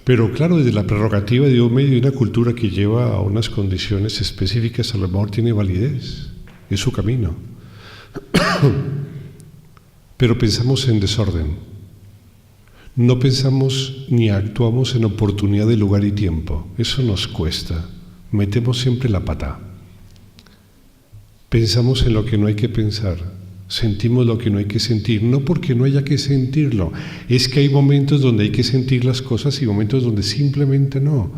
S3: Pero claro, desde la prerrogativa de un medio y una cultura que lleva a unas condiciones específicas, a lo mejor tiene validez, es su camino. Pero pensamos en desorden. No pensamos ni actuamos en oportunidad de lugar y tiempo. Eso nos cuesta. Metemos siempre la pata. Pensamos en lo que no hay que pensar. Sentimos lo que no hay que sentir. No porque no haya que sentirlo. Es que hay momentos donde hay que sentir las cosas y momentos donde simplemente no.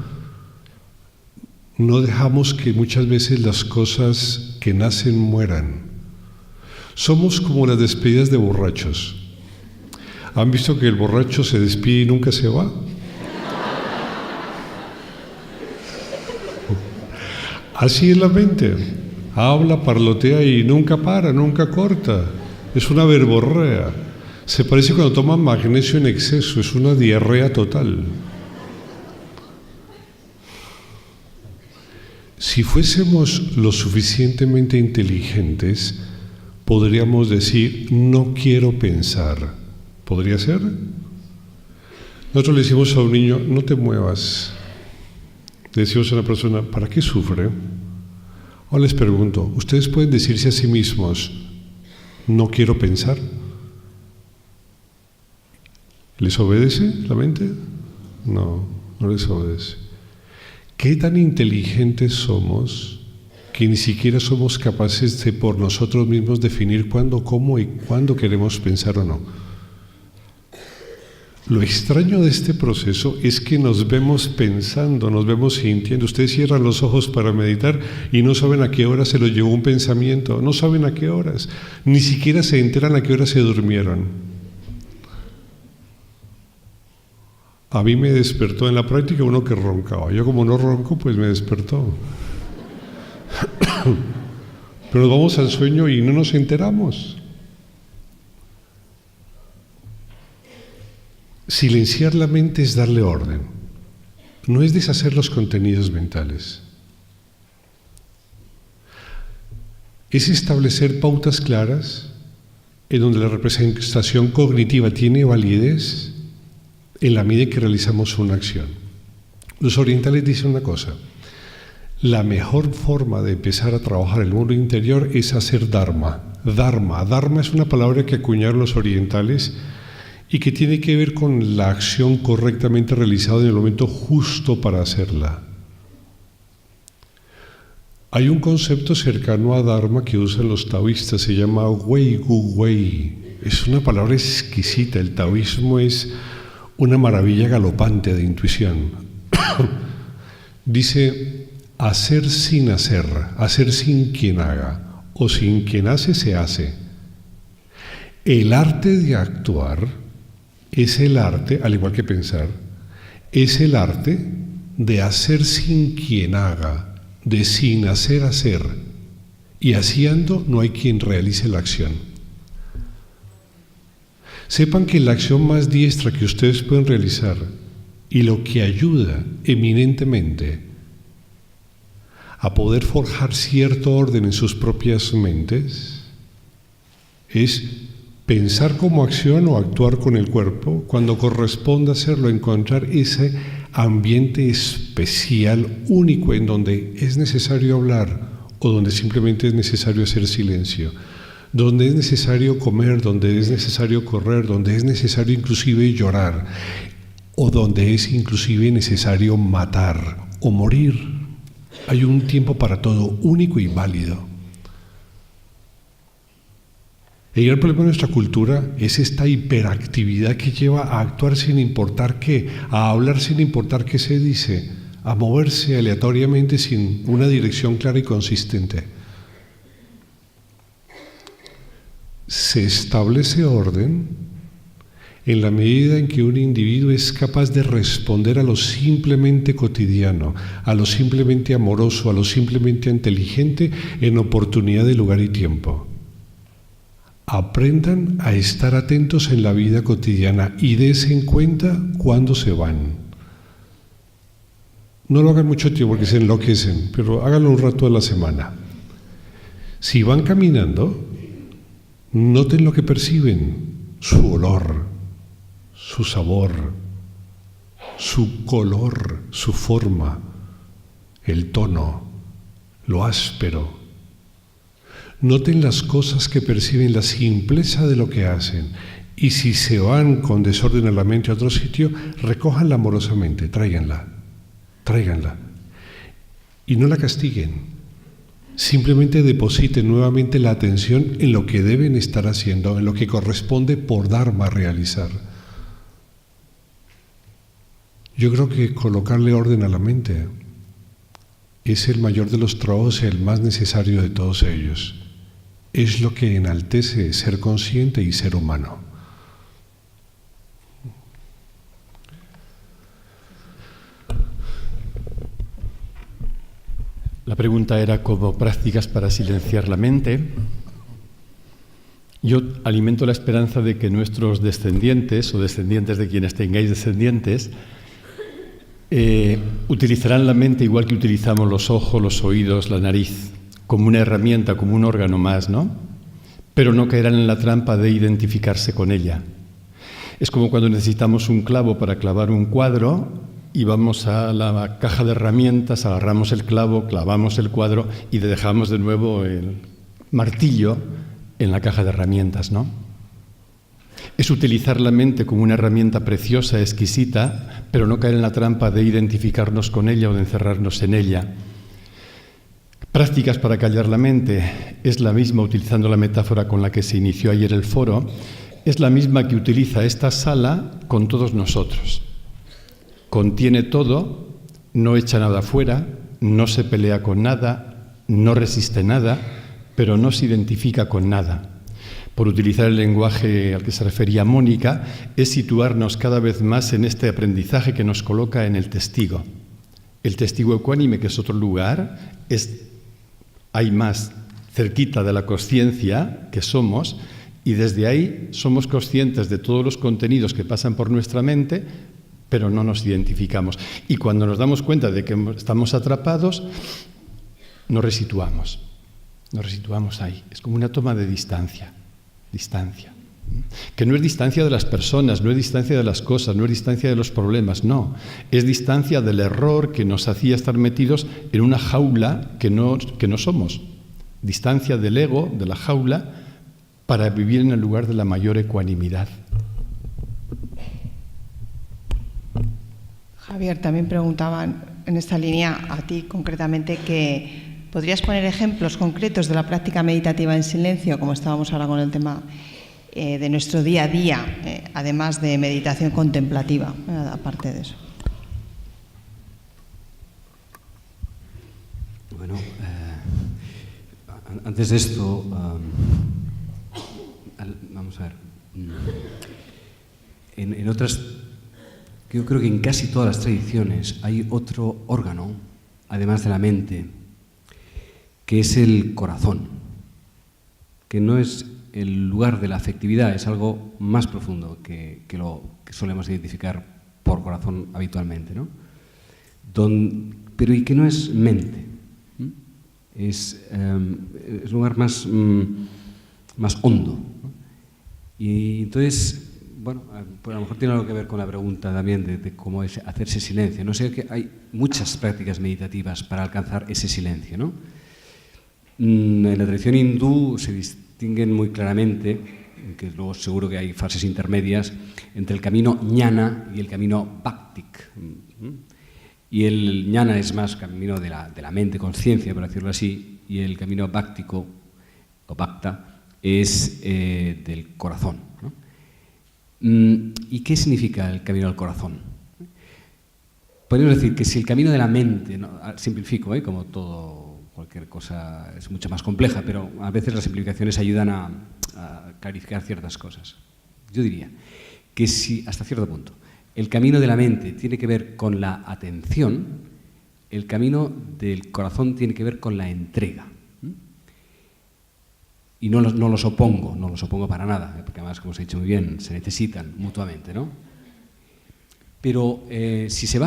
S3: No dejamos que muchas veces las cosas que nacen mueran. Somos como las despedidas de borrachos. ¿Han visto que el borracho se despide y nunca se va? Así es la mente. Habla, parlotea y nunca para, nunca corta. Es una verborrea. Se parece cuando toman magnesio en exceso, es una diarrea total. Si fuésemos lo suficientemente inteligentes, podríamos decir, no quiero pensar. ¿Podría ser? Nosotros le decimos a un niño, no te muevas. Le decimos a una persona, ¿para qué sufre? Ahora les pregunto, ¿ustedes pueden decirse a sí mismos, no quiero pensar? ¿Les obedece la mente? No, no les obedece. ¿Qué tan inteligentes somos que ni siquiera somos capaces de por nosotros mismos definir cuándo, cómo y cuándo queremos pensar o no? Lo extraño de este proceso es que nos vemos pensando, nos vemos sintiendo. Ustedes cierran los ojos para meditar y no saben a qué hora se los llevó un pensamiento, no saben a qué horas, ni siquiera se enteran a qué hora se durmieron. A mí me despertó en la práctica uno que roncaba. Yo como no ronco, pues me despertó. Pero nos vamos al sueño y no nos enteramos. Silenciar la mente es darle orden, no es deshacer los contenidos mentales. Es establecer pautas claras en donde la representación cognitiva tiene validez en la medida que realizamos una acción. Los orientales dicen una cosa: la mejor forma de empezar a trabajar el mundo interior es hacer dharma. Dharma es una palabra que acuñaron los orientales y que tiene que ver con la acción correctamente realizada en el momento justo para hacerla. Hay un concepto cercano a Dharma que usan los taoístas, se llama Wei Gu Wei. Es una palabra exquisita. El taoísmo es una maravilla galopante de intuición. Dice: hacer sin hacer, hacer sin quien haga, o sin quien hace se hace. El arte de actuar es el arte, al igual que pensar, es el arte de hacer sin quien haga, de sin hacer hacer, y haciendo no hay quien realice la acción. Sepan que la acción más diestra que ustedes pueden realizar y lo que ayuda eminentemente a poder forjar cierto orden en sus propias mentes es pensar como acción o actuar con el cuerpo, cuando corresponda hacerlo, encontrar ese ambiente especial, único, en donde es necesario hablar o donde simplemente es necesario hacer silencio, donde es necesario comer, donde es necesario correr, donde es necesario inclusive llorar, o donde es inclusive necesario matar o morir. Hay un tiempo para todo, único y válido. El gran problema de nuestra cultura es esta hiperactividad que lleva a actuar sin importar qué, a hablar sin importar qué se dice, a moverse aleatoriamente sin una dirección clara y consistente. Se establece orden en la medida en que un individuo es capaz de responder a lo simplemente cotidiano, a lo simplemente amoroso, a lo simplemente inteligente en oportunidad de lugar y tiempo. Aprendan a estar atentos en la vida cotidiana y dense en cuenta cuándo se van. No lo hagan mucho tiempo porque se enloquecen, pero háganlo un rato a la semana. Si van caminando, noten lo que perciben: su olor, su sabor, su color, su forma, el tono, lo áspero. Noten las cosas que perciben, la simpleza de lo que hacen. Y si se van con desorden a la mente a otro sitio, recójanla amorosamente, tráiganla. Y no la castiguen. Simplemente depositen nuevamente la atención en lo que deben estar haciendo, en lo que corresponde por Dharma realizar. Yo creo que colocarle orden a la mente es el mayor de los trabajos y el más necesario de todos ellos. Es lo que enaltece ser consciente y ser humano.
S5: La pregunta era como prácticas para silenciar la mente. Yo alimento la esperanza de que nuestros descendientes o descendientes de quienes tengáis descendientes utilizarán la mente igual que utilizamos los ojos, los oídos, la nariz, como una herramienta, como un órgano más, ¿no? Pero no caerán en la trampa de identificarse con ella. Es como cuando necesitamos un clavo para clavar un cuadro y vamos a la caja de herramientas, agarramos el clavo, clavamos el cuadro y dejamos de nuevo el martillo en la caja de herramientas, ¿no? Es utilizar la mente como una herramienta preciosa, exquisita, pero no caer en la trampa de identificarnos con ella o de encerrarnos en ella. Prácticas para callar la mente es la misma, utilizando la metáfora con la que se inició ayer el foro, es la misma que utiliza esta sala con todos nosotros. Contiene todo, no echa nada fuera, no se pelea con nada, no resiste nada, pero no se identifica con nada. Por utilizar el lenguaje al que se refería Mónica, es situarnos cada vez más en este aprendizaje que nos coloca en el testigo. El testigo ecuánime, que es otro lugar, hay más cerquita de la consciencia que somos, y desde ahí somos conscientes de todos los contenidos que pasan por nuestra mente, pero no nos identificamos. Y cuando nos damos cuenta de que estamos atrapados, nos resituamos ahí. Es como una toma de distancia, que no es distancia de las personas, no es distancia de las cosas, no es distancia de los problemas, no, es distancia del error que nos hacía estar metidos en una jaula que no somos, distancia del ego, de la jaula, para vivir en el lugar de la mayor ecuanimidad.
S1: Javier, también preguntaban en esta línea a ti concretamente que ¿podrías poner ejemplos concretos de la práctica meditativa en silencio, como estábamos ahora con el tema de nuestro día a día, además de meditación contemplativa, aparte de eso?
S2: Bueno, antes de esto, vamos a ver, en otras, yo creo que en casi todas las tradiciones hay otro órgano, además de la mente, que es el corazón, que no es el lugar de la afectividad, es algo más profundo que lo que solemos identificar por corazón habitualmente, ¿no? Pero y que no es mente, es un lugar más hondo, ¿no? Y entonces, bueno, pues a lo mejor tiene algo que ver con la pregunta también de cómo es hacerse silencio. No sé, que hay muchas prácticas meditativas para alcanzar ese silencio, ¿no? En la tradición hindú se distinguen muy claramente, que luego seguro que hay fases intermedias, entre el camino jnana y el camino bhaktik. Y el jnana es más camino de la mente, conciencia, por decirlo así, y el camino bhaktico, o bhakta, es del corazón, ¿no? ¿Y qué significa el camino del corazón? Podríamos decir que si el camino de la mente, ¿no? Simplifico, como todo, cualquier cosa es mucho más compleja, pero a veces las simplificaciones ayudan a clarificar ciertas cosas. Yo diría que si, hasta cierto punto, el camino de la mente tiene que ver con la atención, el camino del corazón tiene que ver con la entrega. Y no los opongo para nada, porque además, como os he dicho muy bien, se necesitan mutuamente, ¿no? Pero si se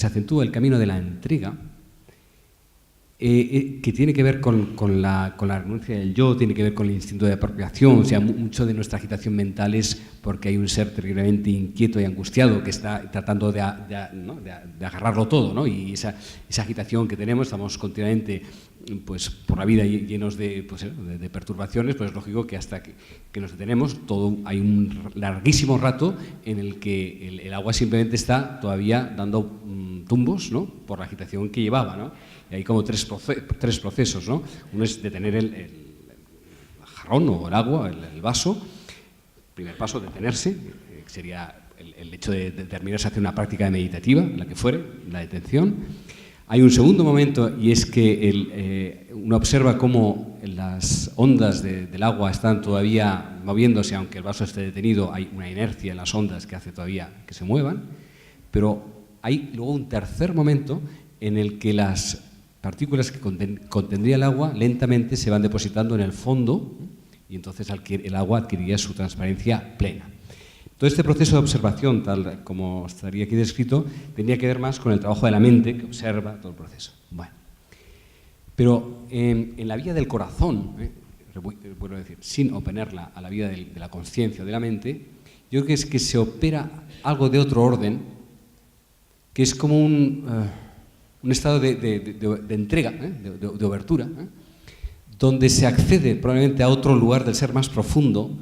S2: acentúa el camino de la entrega, que tiene que ver con la renuncia del yo, tiene que ver con el instinto de apropiación, o sea, mucho de nuestra agitación mental es porque hay un ser terriblemente inquieto y angustiado que está tratando de agarrarlo todo, ¿no? Y esa agitación que tenemos, estamos continuamente pues, por la vida llenos de perturbaciones, pues es lógico que hasta que nos detenemos, hay un larguísimo rato en el que el agua simplemente está todavía dando tumbos, ¿no? Por la agitación que llevaba, ¿no? Y hay como tres procesos, ¿no? Uno es detener el jarrón o el agua, el vaso. Primer paso, detenerse, que sería el hecho de determinarse a hacer una práctica meditativa, la que fuere, la detención. Hay un segundo momento y es que uno observa cómo las ondas del agua están todavía moviéndose, aunque el vaso esté detenido, hay una inercia en las ondas que hace todavía que se muevan, pero hay luego un tercer momento en el que las partículas que contendría el agua lentamente se van depositando en el fondo y entonces el agua adquiriría su transparencia plena. Todo este proceso de observación, tal como estaría aquí descrito, tendría que ver más con el trabajo de la mente que observa todo el proceso. Bueno, pero en la vía del corazón, vuelvo a decir, sin oponerla a la vía de la conciencia o de la mente, yo creo que es que se opera algo de otro orden, que es como un estado de entrega, de obertura, donde se accede probablemente a otro lugar del ser más profundo,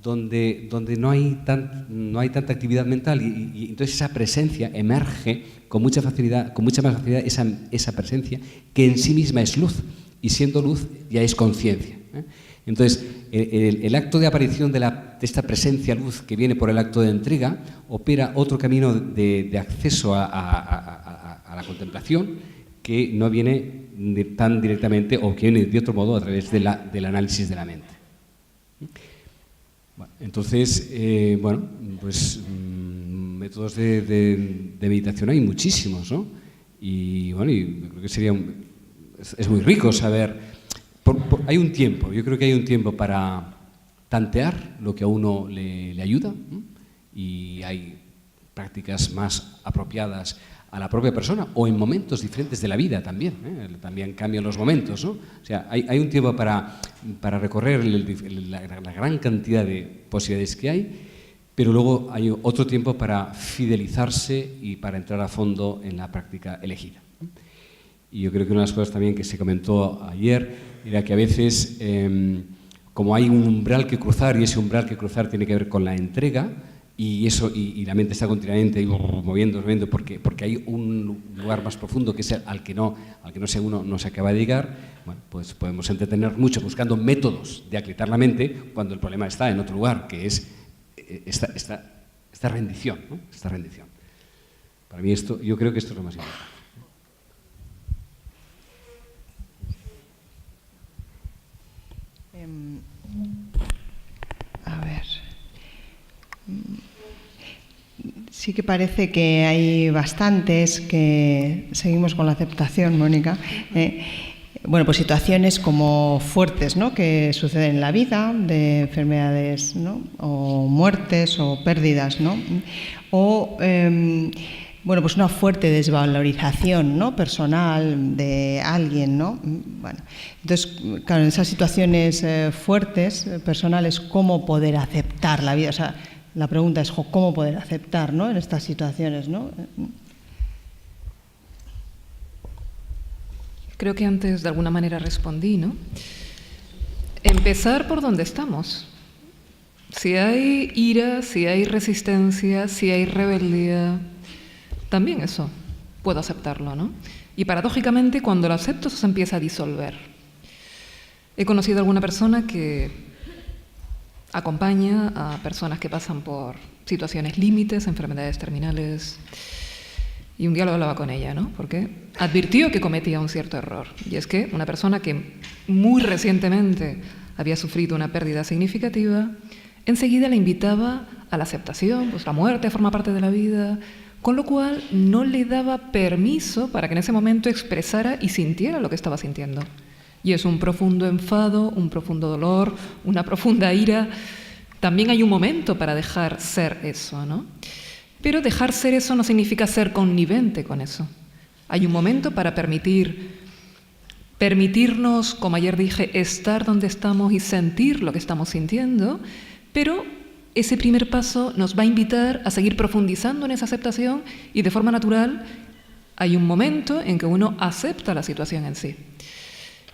S2: donde no hay tanta actividad mental y entonces esa presencia emerge con mucha más facilidad esa presencia que en sí misma es luz, y siendo luz ya es conciencia. Entonces, el acto de aparición de esta presencia luz que viene por el acto de entrega opera otro camino de acceso a la contemplación que no viene tan directamente o que viene de otro modo a través del análisis de la mente. Bueno, entonces, pues métodos de meditación hay muchísimos, ¿no? Y bueno, yo creo que es muy rico saber. Hay un tiempo, yo creo que hay un tiempo para tantear lo que a uno le ayuda, ¿no? Y hay prácticas más apropiadas a la propia persona o en momentos diferentes de la vida también, ¿eh? También cambian los momentos, ¿no? O sea, hay un tiempo para recorrer la gran cantidad de posibilidades que hay, pero luego hay otro tiempo para fidelizarse y para entrar a fondo en la práctica elegida. Y yo creo que una de las cosas también que se comentó ayer era que a veces, como hay un umbral que cruzar, y ese umbral que cruzar tiene que ver con la entrega, y la mente está continuamente moviendo, porque hay un lugar más profundo que es al que no se acaba de llegar. Bueno, pues podemos entretener mucho buscando métodos de aquietar la mente cuando el problema está en otro lugar, que es esta rendición, ¿no? Esta rendición. Para mí yo creo que esto es lo más importante.
S1: A ver. Sí que parece que hay bastantes que seguimos con la aceptación, Mónica. Bueno, pues situaciones como fuertes, ¿no?, que suceden en la vida, de enfermedades, ¿no?, o muertes o pérdidas, ¿no? O bueno, pues una fuerte desvalorización, ¿no?, personal de alguien, ¿no? Bueno, entonces, claro, en esas situaciones fuertes, personales, ¿cómo poder aceptar la vida? O sea, la pregunta es, ¿cómo poder aceptar, ¿no?, en estas situaciones, ¿no?
S4: Creo que antes de alguna manera respondí, ¿no? Empezar por donde estamos. Si hay ira, si hay resistencia, si hay rebeldía, también eso puedo aceptarlo, ¿no? Y paradójicamente, cuando lo acepto, eso se empieza a disolver. He conocido a alguna persona que acompaña a personas que pasan por situaciones límites, enfermedades terminales. Y un día lo hablaba con ella, ¿no? Porque advirtió que cometía un cierto error. Y es que una persona que muy recientemente había sufrido una pérdida significativa, enseguida le invitaba a la aceptación, pues la muerte forma parte de la vida, con lo cual no le daba permiso para que en ese momento expresara y sintiera lo que estaba sintiendo. Y es un profundo enfado, un profundo dolor, una profunda ira. También hay un momento para dejar ser eso, ¿no? Pero dejar ser eso no significa ser connivente con eso. Hay un momento para permitirnos, como ayer dije, estar donde estamos y sentir lo que estamos sintiendo, pero ese primer paso nos va a invitar a seguir profundizando en esa aceptación y de forma natural hay un momento en que uno acepta la situación en sí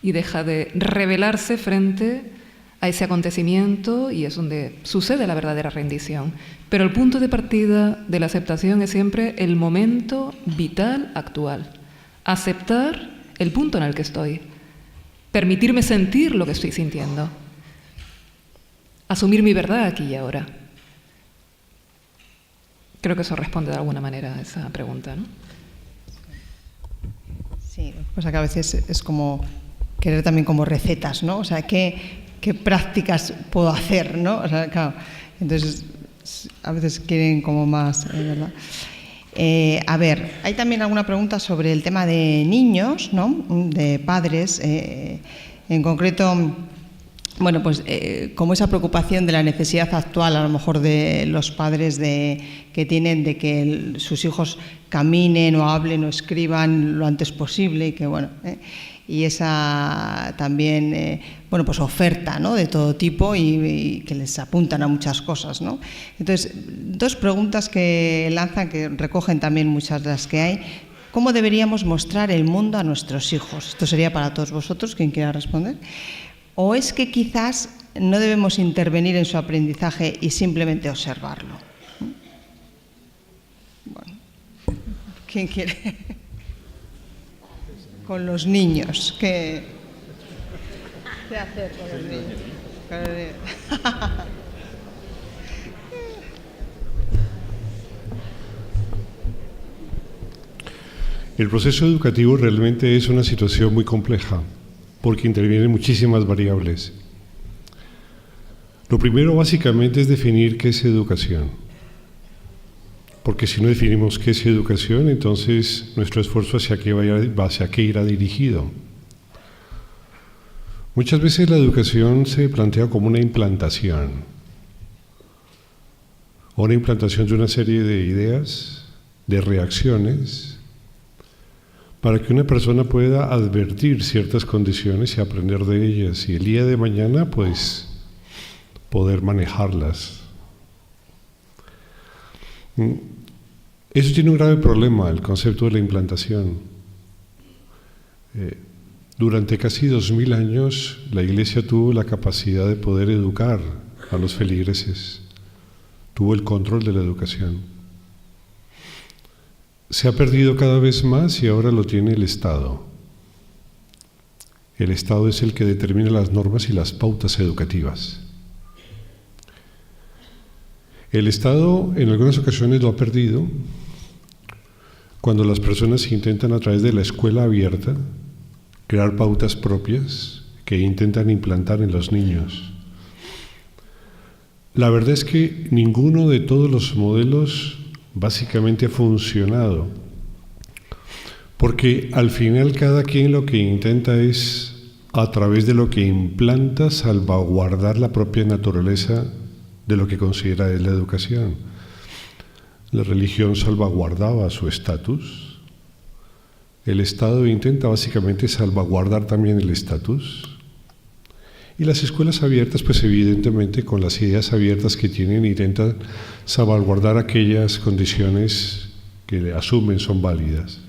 S4: y deja de rebelarse frente a ese acontecimiento y es donde sucede la verdadera rendición. Pero el punto de partida de la aceptación es siempre el momento vital actual. Aceptar el punto en el que estoy. Permitirme sentir lo que estoy sintiendo. Asumir mi verdad aquí y ahora. Creo que eso responde de alguna manera a esa pregunta, ¿no?
S1: Sí, lo que pasa que a veces es como querer también como recetas, ¿no? O sea, ¿qué prácticas puedo hacer, ¿no? O sea, claro, entonces a veces quieren como más, ¿verdad? A ver, hay también alguna pregunta sobre el tema de niños, ¿no?, de padres, en concreto, bueno, pues como esa preocupación de la necesidad actual, a lo mejor de los padres que tienen de que sus hijos caminen o hablen o escriban lo antes posible y que, bueno, y esa también, bueno, pues oferta, ¿no?, de todo tipo y que les apuntan a muchas cosas, ¿no? Entonces, dos preguntas que lanzan, que recogen también muchas de las que hay. ¿Cómo deberíamos mostrar el mundo a nuestros hijos? Esto sería para todos vosotros, quien quiera responder. ¿O es que quizás no debemos intervenir en su aprendizaje y simplemente observarlo. Bueno, ¿quién quiere? Con los niños, ¿qué hacer con los niños?
S3: El proceso educativo realmente es una situación muy compleja, porque intervienen muchísimas variables. Lo primero, básicamente, es definir qué es educación. Porque si no definimos qué es educación, entonces nuestro esfuerzo hacia qué irá dirigido. Muchas veces la educación se plantea como una implantación. O una implantación de una serie de ideas, de reacciones, para que una persona pueda advertir ciertas condiciones y aprender de ellas. Y el día de mañana, pues, poder manejarlas. Eso tiene un grave problema, el concepto de la implantación. Durante casi 2000 años la Iglesia tuvo la capacidad de poder educar a los feligreses, tuvo el control de la educación. Se ha perdido cada vez más y ahora lo tiene el Estado. El Estado es el que determina las normas y las pautas educativas. El Estado en algunas ocasiones lo ha perdido cuando las personas intentan a través de la escuela abierta crear pautas propias que intentan implantar en los niños. La verdad es que ninguno de todos los modelos básicamente ha funcionado, porque al final cada quien lo que intenta es, a través de lo que implanta, salvaguardar la propia naturaleza de lo que considera es la educación. La religión salvaguardaba su estatus. El Estado intenta básicamente salvaguardar también el estatus. Y las escuelas abiertas, pues evidentemente con las ideas abiertas que tienen, intentan salvaguardar aquellas condiciones que asumen son válidas.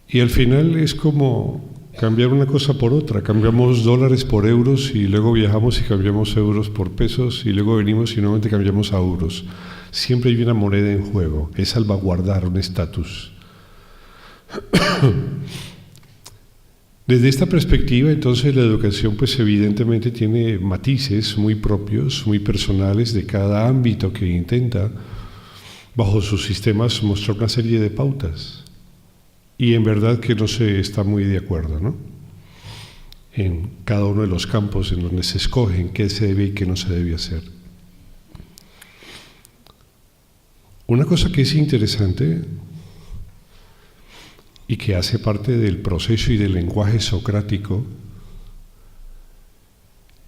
S3: Y al final es como cambiar una cosa por otra. Cambiamos dólares por euros y luego viajamos y cambiamos euros por pesos y luego venimos y nuevamente cambiamos a euros. Siempre hay una moneda en juego, es salvaguardar un estatus. Desde esta perspectiva, entonces, la educación, pues evidentemente tiene matices muy propios, muy personales de cada ámbito que intenta, bajo sus sistemas, mostrar una serie de pautas. Y en verdad que no se está muy de acuerdo, ¿no? En cada uno de los campos en donde se escogen qué se debe y qué no se debe hacer. Una cosa que es interesante y que hace parte del proceso y del lenguaje socrático,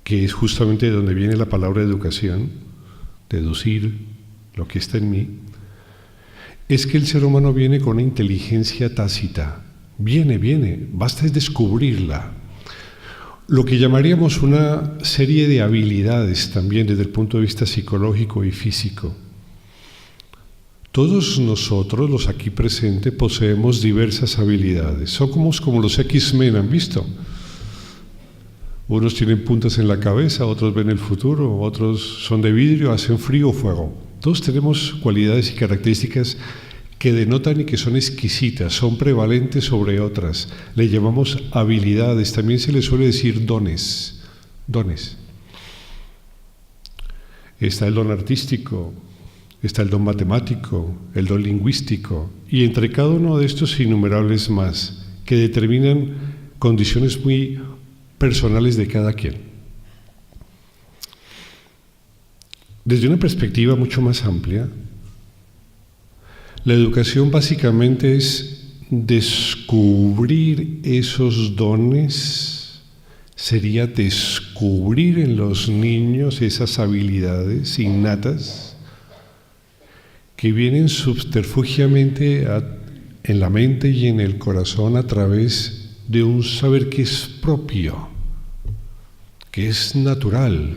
S3: que es justamente de donde viene la palabra educación, deducir lo que está en mí, es que el ser humano viene con una inteligencia tácita. Viene, basta es descubrirla. Lo que llamaríamos una serie de habilidades también desde el punto de vista psicológico y físico. Todos nosotros, los aquí presentes, poseemos diversas habilidades. Somos como los X-Men, ¿han visto? Unos tienen puntas en la cabeza, otros ven el futuro, otros son de vidrio, hacen frío o fuego. Todos tenemos cualidades y características que denotan y que son exquisitas, son prevalentes sobre otras. Le llamamos habilidades, también se le suele decir dones. Está el don artístico, está el don matemático, el don lingüístico, y entre cada uno de estos innumerables más, que determinan condiciones muy personales de cada quien. Desde una perspectiva mucho más amplia, la educación básicamente es descubrir esos dones, sería descubrir en los niños esas habilidades innatas que vienen subterfugiamente en la mente y en el corazón a través de un saber que es propio, que es natural.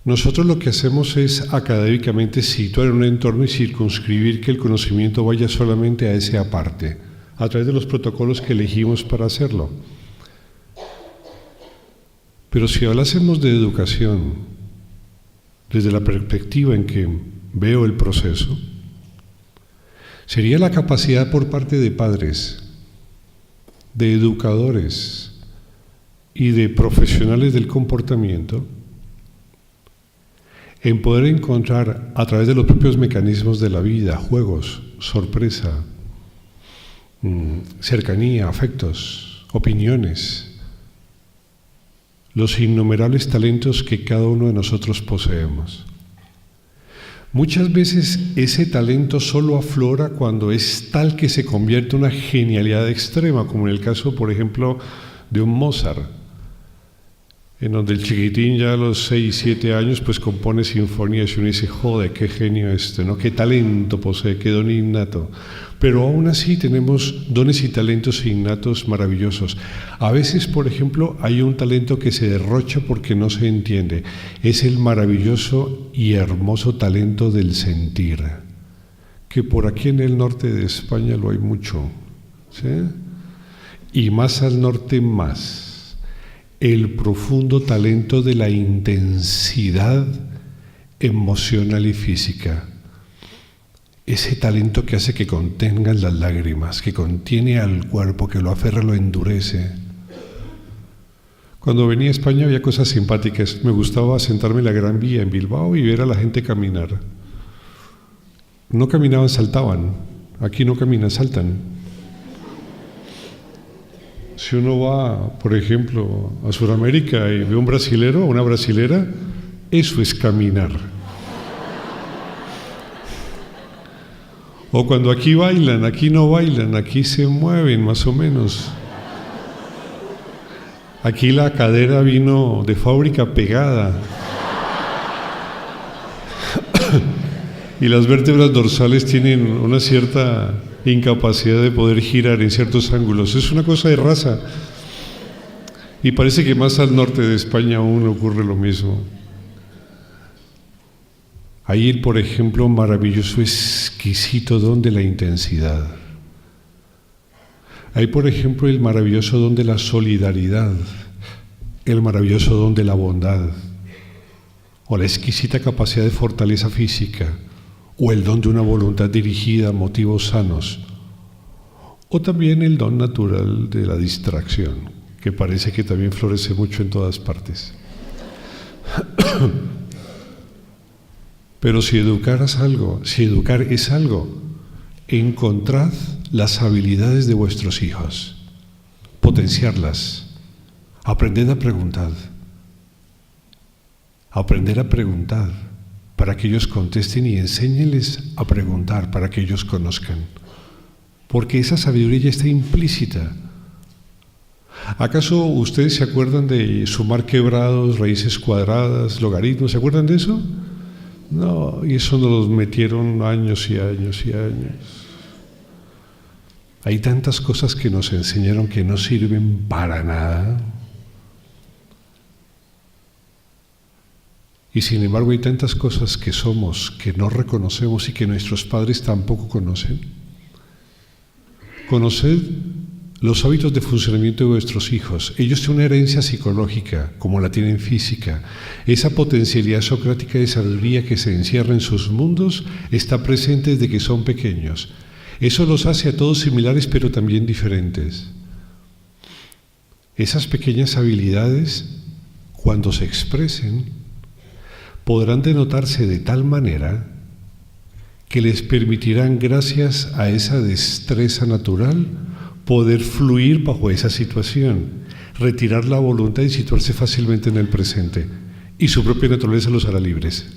S3: Nosotros lo que hacemos es académicamente situar en un entorno y circunscribir que el conocimiento vaya solamente a esa parte, a través de los protocolos que elegimos para hacerlo. Pero si hablásemos de educación desde la perspectiva en que veo el proceso, sería la capacidad por parte de padres, de educadores y de profesionales del comportamiento en poder encontrar a través de los propios mecanismos de la vida, juegos, sorpresa, cercanía, afectos, opiniones, los innumerables talentos que cada uno de nosotros poseemos. Muchas veces ese talento solo aflora cuando es tal que se convierte en una genialidad extrema, como en el caso, por ejemplo, de un Mozart, en donde el chiquitín ya a los 6, 7 años pues compone sinfonías y uno dice, joder, qué genio ¿no? Qué talento posee, qué don innato. Pero aún así tenemos dones y talentos innatos maravillosos. A veces, por ejemplo, hay un talento que se derrocha porque no se entiende. Es el maravilloso y hermoso talento del sentir, que por aquí en el norte de España lo hay mucho, ¿sí? Y más al norte más. El profundo talento de la intensidad emocional y física. Ese talento que hace que contengan las lágrimas, que contiene al cuerpo, que lo aferra, lo endurece. Cuando venía a España había cosas simpáticas. Me gustaba sentarme en la Gran Vía en Bilbao y ver a la gente caminar. No caminaban, saltaban. Aquí no caminan, saltan. Si uno va, por ejemplo, a Sudamérica y ve un brasilero o una brasilera, eso es caminar. O cuando aquí bailan, aquí no bailan, aquí se mueven más o menos. Aquí la cadera vino de fábrica pegada. Y las vértebras dorsales tienen una cierta incapacidad de poder girar en ciertos ángulos. Es una cosa de raza. Y parece que más al norte de España aún ocurre lo mismo. Ahí, por ejemplo, un maravilloso, exquisito don de la intensidad. Hay, por ejemplo, el maravilloso don de la solidaridad, el maravilloso don de la bondad, o la exquisita capacidad de fortaleza física, o el don de una voluntad dirigida a motivos sanos, o también el don natural de la distracción, que parece que también florece mucho en todas partes. Pero si educar es algo, encontrad las habilidades de vuestros hijos, potenciarlas, aprended a preguntar, para que ellos contesten y enséñenles a preguntar, para que ellos conozcan. Porque esa sabiduría ya está implícita. ¿Acaso ustedes se acuerdan de sumar quebrados, raíces cuadradas, logaritmos? ¿Se acuerdan de eso? No, y eso nos los metieron años y años y años. Hay tantas cosas que nos enseñaron que no sirven para nada. Y sin embargo hay tantas cosas que somos, que no reconocemos y que nuestros padres tampoco conocen. Conoced los hábitos de funcionamiento de vuestros hijos. Ellos tienen una herencia psicológica, como la tienen física. Esa potencialidad socrática de sabiduría que se encierra en sus mundos está presente desde que son pequeños. Eso los hace a todos similares, pero también diferentes. Esas pequeñas habilidades, cuando se expresen, podrán denotarse de tal manera que les permitirán, gracias a esa destreza natural, poder fluir bajo esa situación, retirar la voluntad y situarse fácilmente en el presente, y su propia naturaleza los hará libres.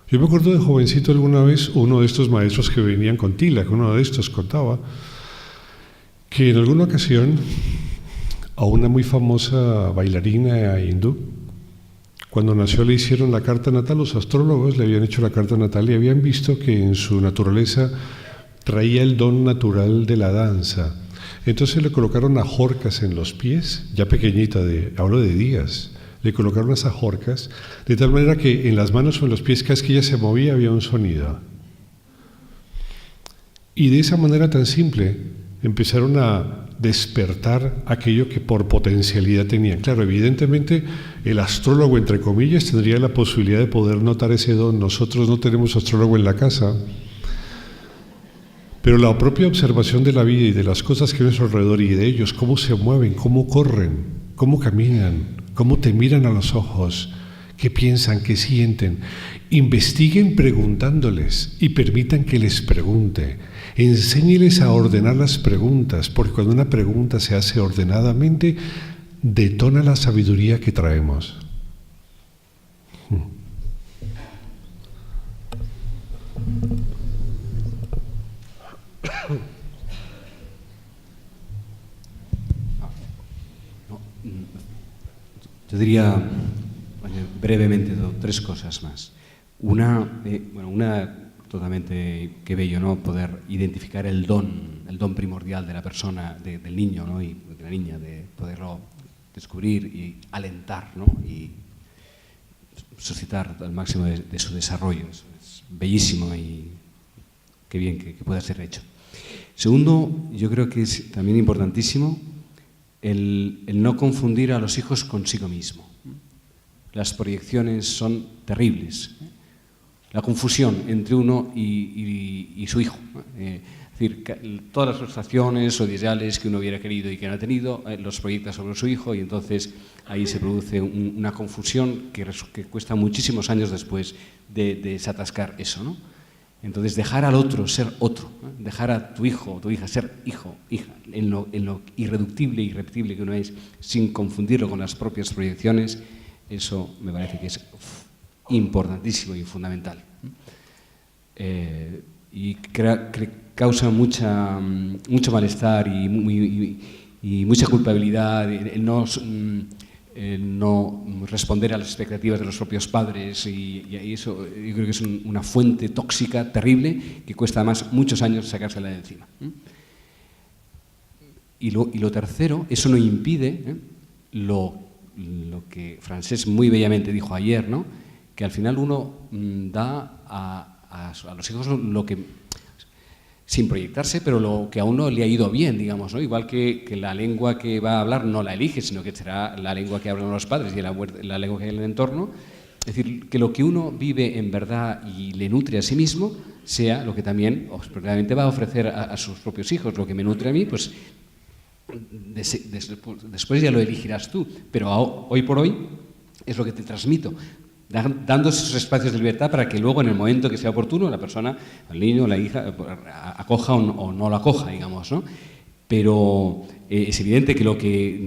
S3: Yo me acuerdo de jovencito alguna vez, uno de estos maestros que venían con Tilak, uno de estos contaba que en alguna ocasión a una muy famosa bailarina hindú, cuando nació le hicieron la carta natal, los astrólogos le habían hecho la carta natal y habían visto que en su naturaleza traía el don natural de la danza. Entonces le colocaron ajorcas en los pies, ya pequeñita, hablo de días, le colocaron las ajorcas, de tal manera que en las manos o en los pies, cada vez que ella se movía había un sonido. Y de esa manera tan simple empezaron a despertar aquello que por potencialidad tenían. Claro, evidentemente el astrólogo, entre comillas, tendría la posibilidad de poder notar ese don. Nosotros no tenemos astrólogo en la casa, pero la propia observación de la vida y de las cosas que hay a nuestro alrededor y de ellos, cómo se mueven, cómo corren, cómo caminan, cómo te miran a los ojos, qué piensan, qué sienten. Investiguen preguntándoles y permitan que les pregunte. Enséñeles a ordenar las preguntas, porque cuando una pregunta se hace ordenadamente, detona la sabiduría que traemos.
S2: Yo diría brevemente tres cosas más. Una totalmente, qué bello, ¿no? Poder identificar el don primordial de la persona, del niño, ¿no? Y de la niña, de poderlo descubrir y alentar, ¿no? Y suscitar al máximo de su desarrollo. Eso es bellísimo y qué bien que pueda ser hecho. Segundo, yo creo que es también importantísimo el no confundir a los hijos consigo mismo. Las proyecciones son terribles. La confusión entre uno y su hijo. Es decir, todas las frustraciones o ideales que uno hubiera querido y que no ha tenido, los proyecta sobre su hijo y entonces ahí se produce una confusión que cuesta muchísimos años después de desatascar eso, ¿no? Entonces, dejar al otro ser otro, ¿no? Dejar a tu hijo o tu hija ser hijo, hija, en lo irreductible e irrepetible que uno es, sin confundirlo con las propias proyecciones, eso me parece que es importantísimo y fundamental. Y causa mucho malestar y mucha culpabilidad el no responder a las expectativas de los propios padres y eso yo creo que es una fuente tóxica terrible que cuesta además muchos años sacársela de encima. Y lo tercero, eso no impide lo que Francesc muy bellamente dijo ayer, ¿no? Que al final uno da a los hijos lo que, sin proyectarse, pero lo que a uno le ha ido bien, digamos, ¿no? Igual que la lengua que va a hablar no la elige, sino que será la lengua que hablan los padres y la lengua que hay en el entorno. Es decir, que lo que uno vive en verdad y le nutre a sí mismo sea lo que también probablemente va a ofrecer a sus propios hijos. Lo que me nutre a mí, pues después ya lo elegirás tú, pero hoy por hoy es lo que te transmito, dando esos espacios de libertad para que luego en el momento que sea oportuno la persona, el niño, la hija, acoja o no la acoja, digamos, ¿no? Pero es evidente que lo que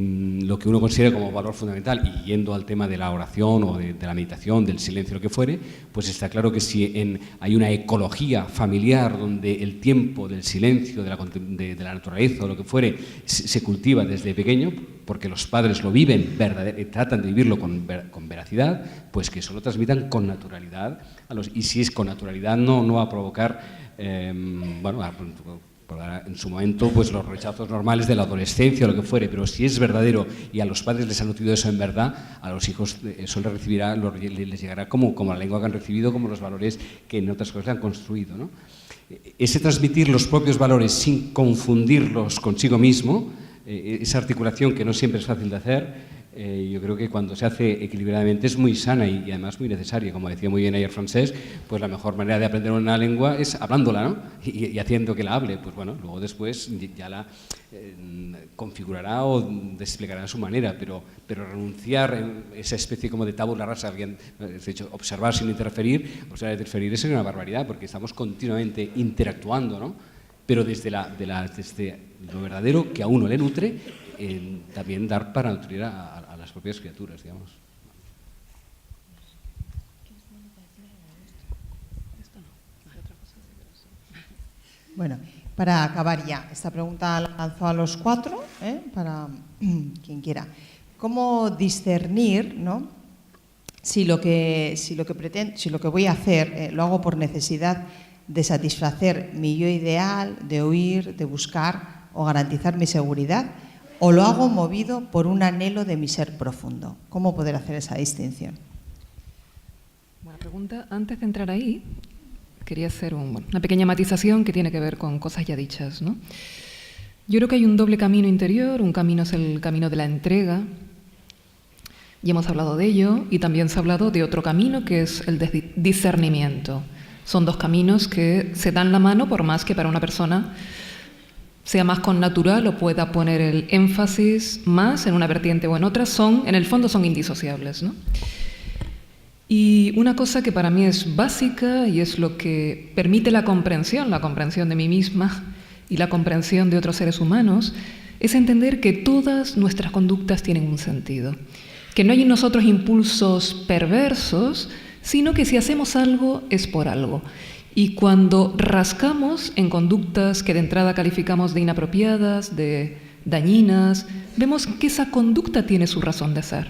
S2: uno considera como valor fundamental, y yendo al tema de la oración o de la meditación, del silencio, lo que fuere, pues está claro que si hay una ecología familiar donde el tiempo del silencio, de la naturaleza o lo que fuere, se cultiva desde pequeño, porque los padres lo viven, tratan de vivirlo con veracidad, pues que eso lo transmitan con naturalidad y si es con naturalidad no va a provocar, en su momento, pues los rechazos normales de la adolescencia o lo que fuere, pero si es verdadero y a los padres les ha nutrido eso en verdad, a los hijos eso les llegará como la lengua que han recibido, como los valores que en otras cosas han construido, ¿no? Ese transmitir los propios valores sin confundirlos consigo mismo, esa articulación que no siempre es fácil de hacer, yo creo que cuando se hace equilibradamente es muy sana y además muy necesaria. Como decía muy bien ayer Francesc, pues la mejor manera de aprender una lengua es hablándola, ¿no? Y haciendo que la hable. Pues bueno, luego después ya la configurará o desplegará a su manera, pero renunciar en esa especie como de tabula rasa, de hecho, observar sin interferir, interferir es una barbaridad porque estamos continuamente interactuando, ¿no? Pero desde lo verdadero que a uno le nutre, también dar para nutrir a las propias criaturas, digamos.
S1: Bueno, para acabar ya, esta pregunta la lanzo a los cuatro, para quien quiera. ¿Cómo discernir, ¿no? si lo que voy a hacer lo hago por necesidad de satisfacer mi yo ideal, de huir, de buscar o garantizar mi seguridad, o lo hago movido por un anhelo de mi ser profundo? ¿Cómo poder hacer esa distinción?
S4: Buena pregunta. Antes de entrar ahí, quería hacer una pequeña matización que tiene que ver con cosas ya dichas, ¿no? Yo creo que hay un doble camino interior. Un camino es el camino de la entrega, y hemos hablado de ello, y también se ha hablado de otro camino que es el de discernimiento. Son dos caminos que se dan la mano, por más que para una persona sea más connatural o pueda poner el énfasis más en una vertiente o en otra, en el fondo son indisociables, ¿no? Y una cosa que para mí es básica y es lo que permite la comprensión de mí misma y la comprensión de otros seres humanos, es entender que todas nuestras conductas tienen un sentido, que no hay en nosotros impulsos perversos, sino que si hacemos algo es por algo. Y cuando rascamos en conductas que de entrada calificamos de inapropiadas, de dañinas, vemos que esa conducta tiene su razón de ser,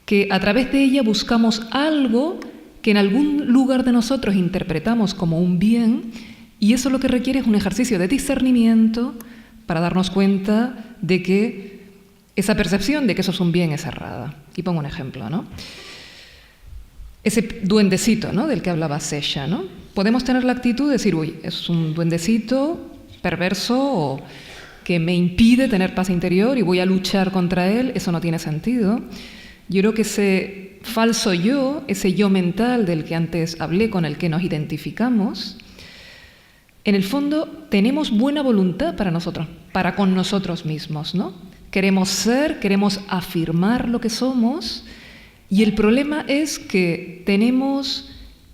S4: que a través de ella buscamos algo que en algún lugar de nosotros interpretamos como un bien, y eso lo que requiere es un ejercicio de discernimiento para darnos cuenta de que esa percepción de que eso es un bien es errada. Y pongo un ejemplo, ¿no? Ese duendecito, ¿no?, del que hablaba Sesha, ¿no? Podemos tener la actitud de decir, uy, es un duendecito perverso o que me impide tener paz interior y voy a luchar contra él. Eso no tiene sentido. Yo creo que ese falso yo, ese yo mental del que antes hablé, con el que nos identificamos, en el fondo tenemos buena voluntad para nosotros, para con nosotros mismos, ¿no? Queremos ser, queremos afirmar lo que somos, y el problema es que tenemos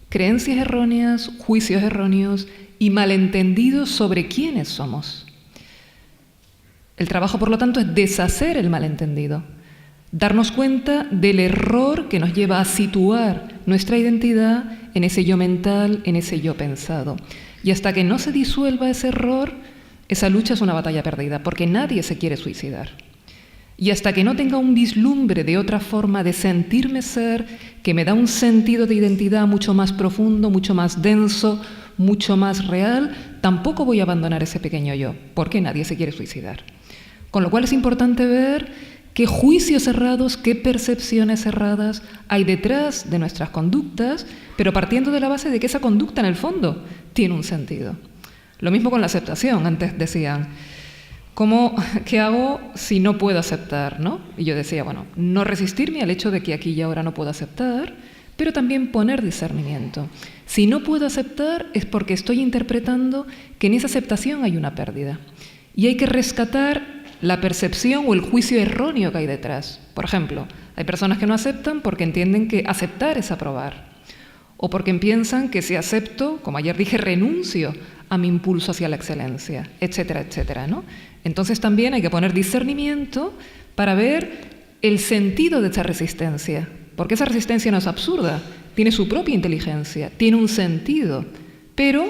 S4: creencias erróneas, juicios erróneos y malentendidos sobre quiénes somos. El trabajo, por lo tanto, es deshacer el malentendido, darnos cuenta del error que nos lleva a situar nuestra identidad en ese yo mental, en ese yo pensado. Y hasta que no se disuelva ese error, esa lucha es una batalla perdida, porque nadie se quiere suicidar. Y hasta que no tenga un vislumbre de otra forma de sentirme ser, que me da un sentido de identidad mucho más profundo, mucho más denso, mucho más real, tampoco voy a abandonar ese pequeño yo, porque nadie se quiere suicidar. Con lo cual es importante ver qué juicios errados, qué percepciones erradas hay detrás de nuestras conductas, pero partiendo de la base de que esa conducta en el fondo tiene un sentido. Lo mismo con la aceptación. Antes decían, ¿qué hago si no puedo aceptar, ¿no? Y yo decía, bueno, no resistirme al hecho de que aquí y ahora no puedo aceptar, pero también poner discernimiento. Si no puedo aceptar es porque estoy interpretando que en esa aceptación hay una pérdida. Y hay que rescatar la percepción o el juicio erróneo que hay detrás. Por ejemplo, hay personas que no aceptan porque entienden que aceptar es aprobar. O porque piensan que si acepto, como ayer dije, renuncio a mi impulso hacia la excelencia, etcétera, etcétera, ¿no? Entonces también hay que poner discernimiento para ver el sentido de esa resistencia, porque esa resistencia no es absurda, tiene su propia inteligencia, tiene un sentido, pero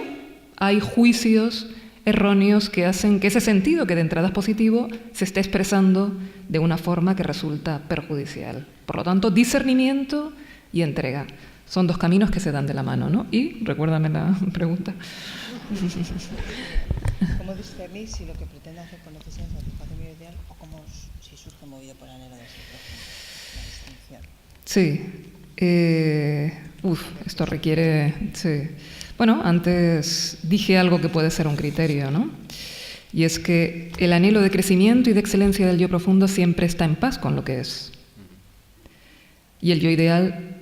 S4: hay juicios erróneos que hacen que ese sentido, que de entrada es positivo, se esté expresando de una forma que resulta perjudicial. Por lo tanto, discernimiento y entrega son dos caminos que se dan de la mano, ¿no? Y recuérdame la pregunta.
S6: ¿Cómo discernir si lo que pretende hacer con necesidad es satisfacer mi ideal o cómo si surge movido por anhelo de la distinción?
S4: Sí. Esto requiere... Sí. Bueno, antes dije algo que puede ser un criterio, ¿no? Y es que el anhelo de crecimiento y de excelencia del yo profundo siempre está en paz con lo que es. Y el yo ideal,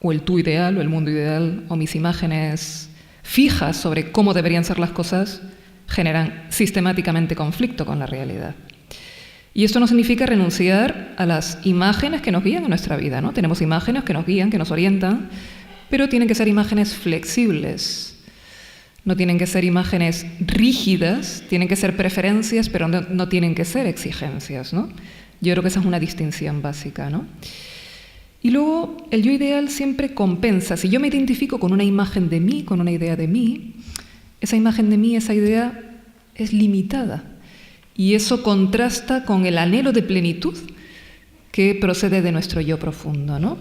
S4: o el tú ideal, o el mundo ideal, o mis imágenes fijas sobre cómo deberían ser las cosas, generan sistemáticamente conflicto con la realidad. Y esto no significa renunciar a las imágenes que nos guían en nuestra vida, ¿no? Tenemos imágenes que nos guían, que nos orientan, pero tienen que ser imágenes flexibles. No tienen que ser imágenes rígidas, tienen que ser preferencias, pero no tienen que ser exigencias, ¿no? Yo creo que esa es una distinción básica, ¿no? Y luego, el yo ideal siempre compensa. Si yo me identifico con una imagen de mí, con una idea de mí, esa imagen de mí, esa idea es limitada. Y eso contrasta con el anhelo de plenitud que procede de nuestro yo profundo, ¿no?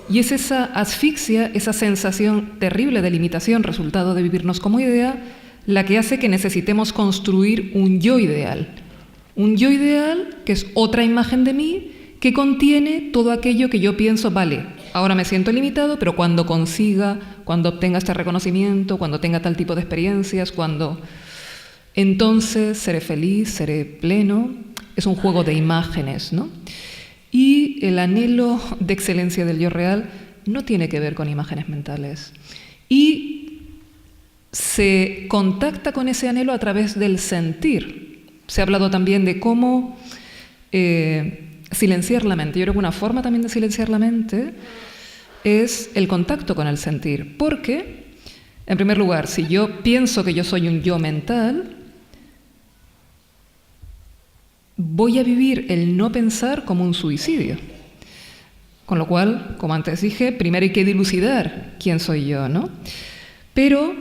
S4: Y es esa asfixia, esa sensación terrible de limitación, resultado de vivirnos como idea, la que hace que necesitemos construir un yo ideal. Un yo ideal que es otra imagen de mí que contiene todo aquello que yo pienso, vale, ahora me siento limitado, pero cuando consiga, cuando obtenga este reconocimiento, cuando tenga tal tipo de experiencias, cuando entonces seré feliz, seré pleno. Es un juego de imágenes, ¿no? Y el anhelo de excelencia del yo real no tiene que ver con imágenes mentales. Y se contacta con ese anhelo a través del sentir. Se ha hablado también de cómo silenciar la mente. Yo creo que una forma también de silenciar la mente es el contacto con el sentir. Porque, en primer lugar, si yo pienso que yo soy un yo mental, voy a vivir el no pensar como un suicidio. Con lo cual, como antes dije, primero hay que dilucidar quién soy yo, ¿no? Pero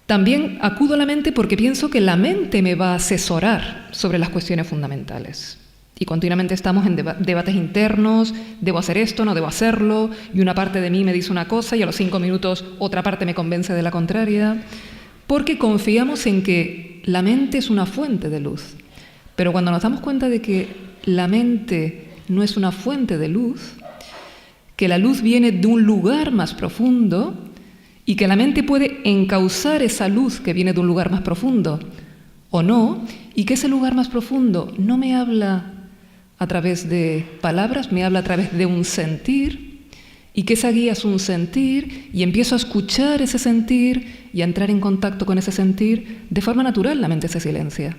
S4: también acudo a la mente porque pienso que la mente me va a asesorar sobre las cuestiones fundamentales. Y continuamente estamos en debates internos, debo hacer esto, no debo hacerlo, y una parte de mí me dice una cosa y a los 5 minutos otra parte me convence de la contraria, porque confiamos en que la mente es una fuente de luz. Pero cuando nos damos cuenta de que la mente no es una fuente de luz, que la luz viene de un lugar más profundo y que la mente puede encauzar esa luz que viene de un lugar más profundo o no, y que ese lugar más profundo no me habla a través de palabras, me habla a través de un sentir, y que esa guía es un sentir, y empiezo a escuchar ese sentir y a entrar en contacto con ese sentir, de forma natural la mente se silencia.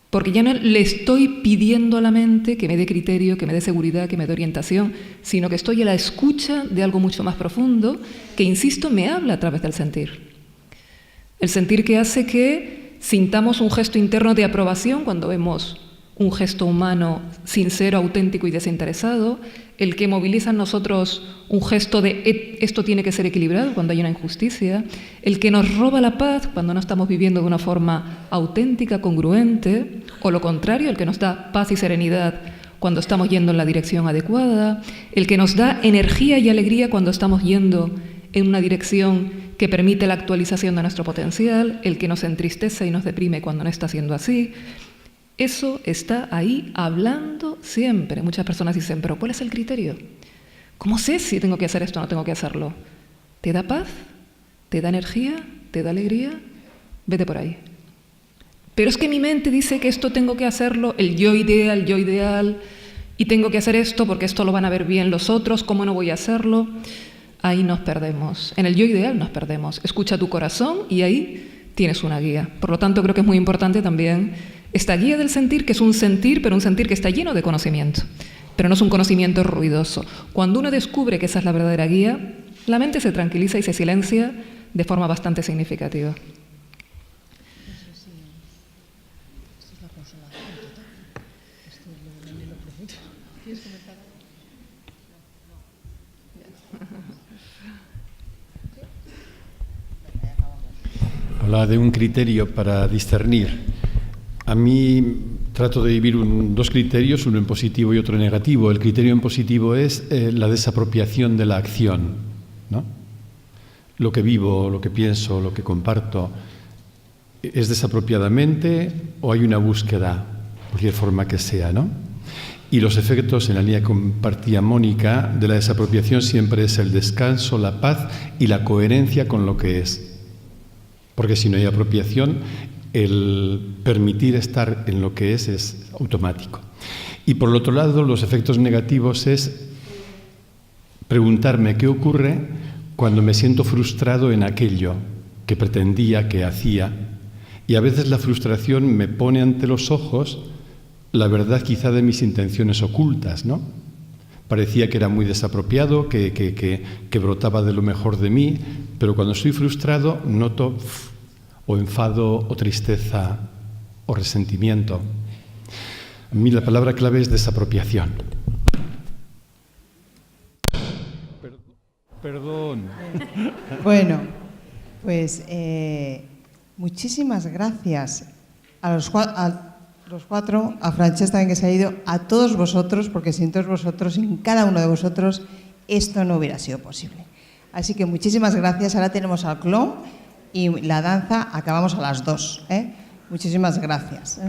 S4: Porque ya no le estoy pidiendo a la mente que me dé criterio, que me dé seguridad, que me dé orientación, sino que estoy a la escucha de algo mucho más profundo que, insisto, me habla a través del sentir. El sentir que hace que sintamos un gesto interno de aprobación cuando vemos un gesto humano sincero, auténtico y desinteresado, el que moviliza en nosotros un gesto de esto tiene que ser equilibrado cuando hay una injusticia, el que nos roba la paz cuando no estamos viviendo de una forma auténtica, congruente, o lo contrario, el que nos da paz y serenidad cuando estamos yendo en la dirección adecuada, el que nos da energía y alegría cuando estamos yendo en una dirección que permite la actualización de nuestro potencial, el que nos entristece y nos deprime cuando no está siendo así. Eso está ahí hablando siempre. Muchas personas dicen, ¿pero cuál es el criterio? ¿Cómo sé si tengo que hacer esto o no tengo que hacerlo? ¿Te da paz? ¿Te da energía? ¿Te da alegría? Vete por ahí. Pero es que mi mente dice que esto tengo que hacerlo, el yo ideal, y tengo que hacer esto porque esto lo van a ver bien los otros, ¿cómo no voy a hacerlo? Ahí nos perdemos. En el yo ideal nos perdemos. Escucha tu corazón y ahí tienes una guía. Por lo tanto, creo que es muy importante también esta guía del sentir, que es un sentir, pero un sentir que está lleno de conocimiento. Pero no es un conocimiento ruidoso. Cuando uno descubre que esa es la verdadera guía, la mente se tranquiliza y se silencia de forma bastante significativa.
S5: Habla de un criterio para discernir. A mí trato de vivir dos criterios, uno en positivo y otro en negativo. El criterio en positivo es la desapropiación de la acción, ¿no? Lo que vivo, lo que pienso, lo que comparto, ¿es desapropiadamente o hay una búsqueda, cualquier forma que sea, ¿no? Y los efectos, en la línea que compartía Mónica, de la desapropiación siempre es el descanso, la paz y la coherencia con lo que es. Porque si no hay apropiación, el permitir estar en lo que es automático. Y por el otro lado, los efectos negativos es preguntarme qué ocurre cuando me siento frustrado en aquello que pretendía, que hacía. Y a veces la frustración me pone ante los ojos la verdad quizá de mis intenciones ocultas, ¿no? Parecía que era muy desapropiado, que brotaba de lo mejor de mí, pero cuando estoy frustrado noto o enfado o tristeza o resentimiento. A mí la palabra clave es desapropiación. Perdón.
S1: Bueno, pues muchísimas gracias a los cuatro, a Francesc también que se ha ido, a todos vosotros, porque sin todos vosotros, sin cada uno de vosotros, esto no hubiera sido posible. Así que muchísimas gracias. Ahora tenemos al clown y la danza acabamos a las 2. Muchísimas gracias.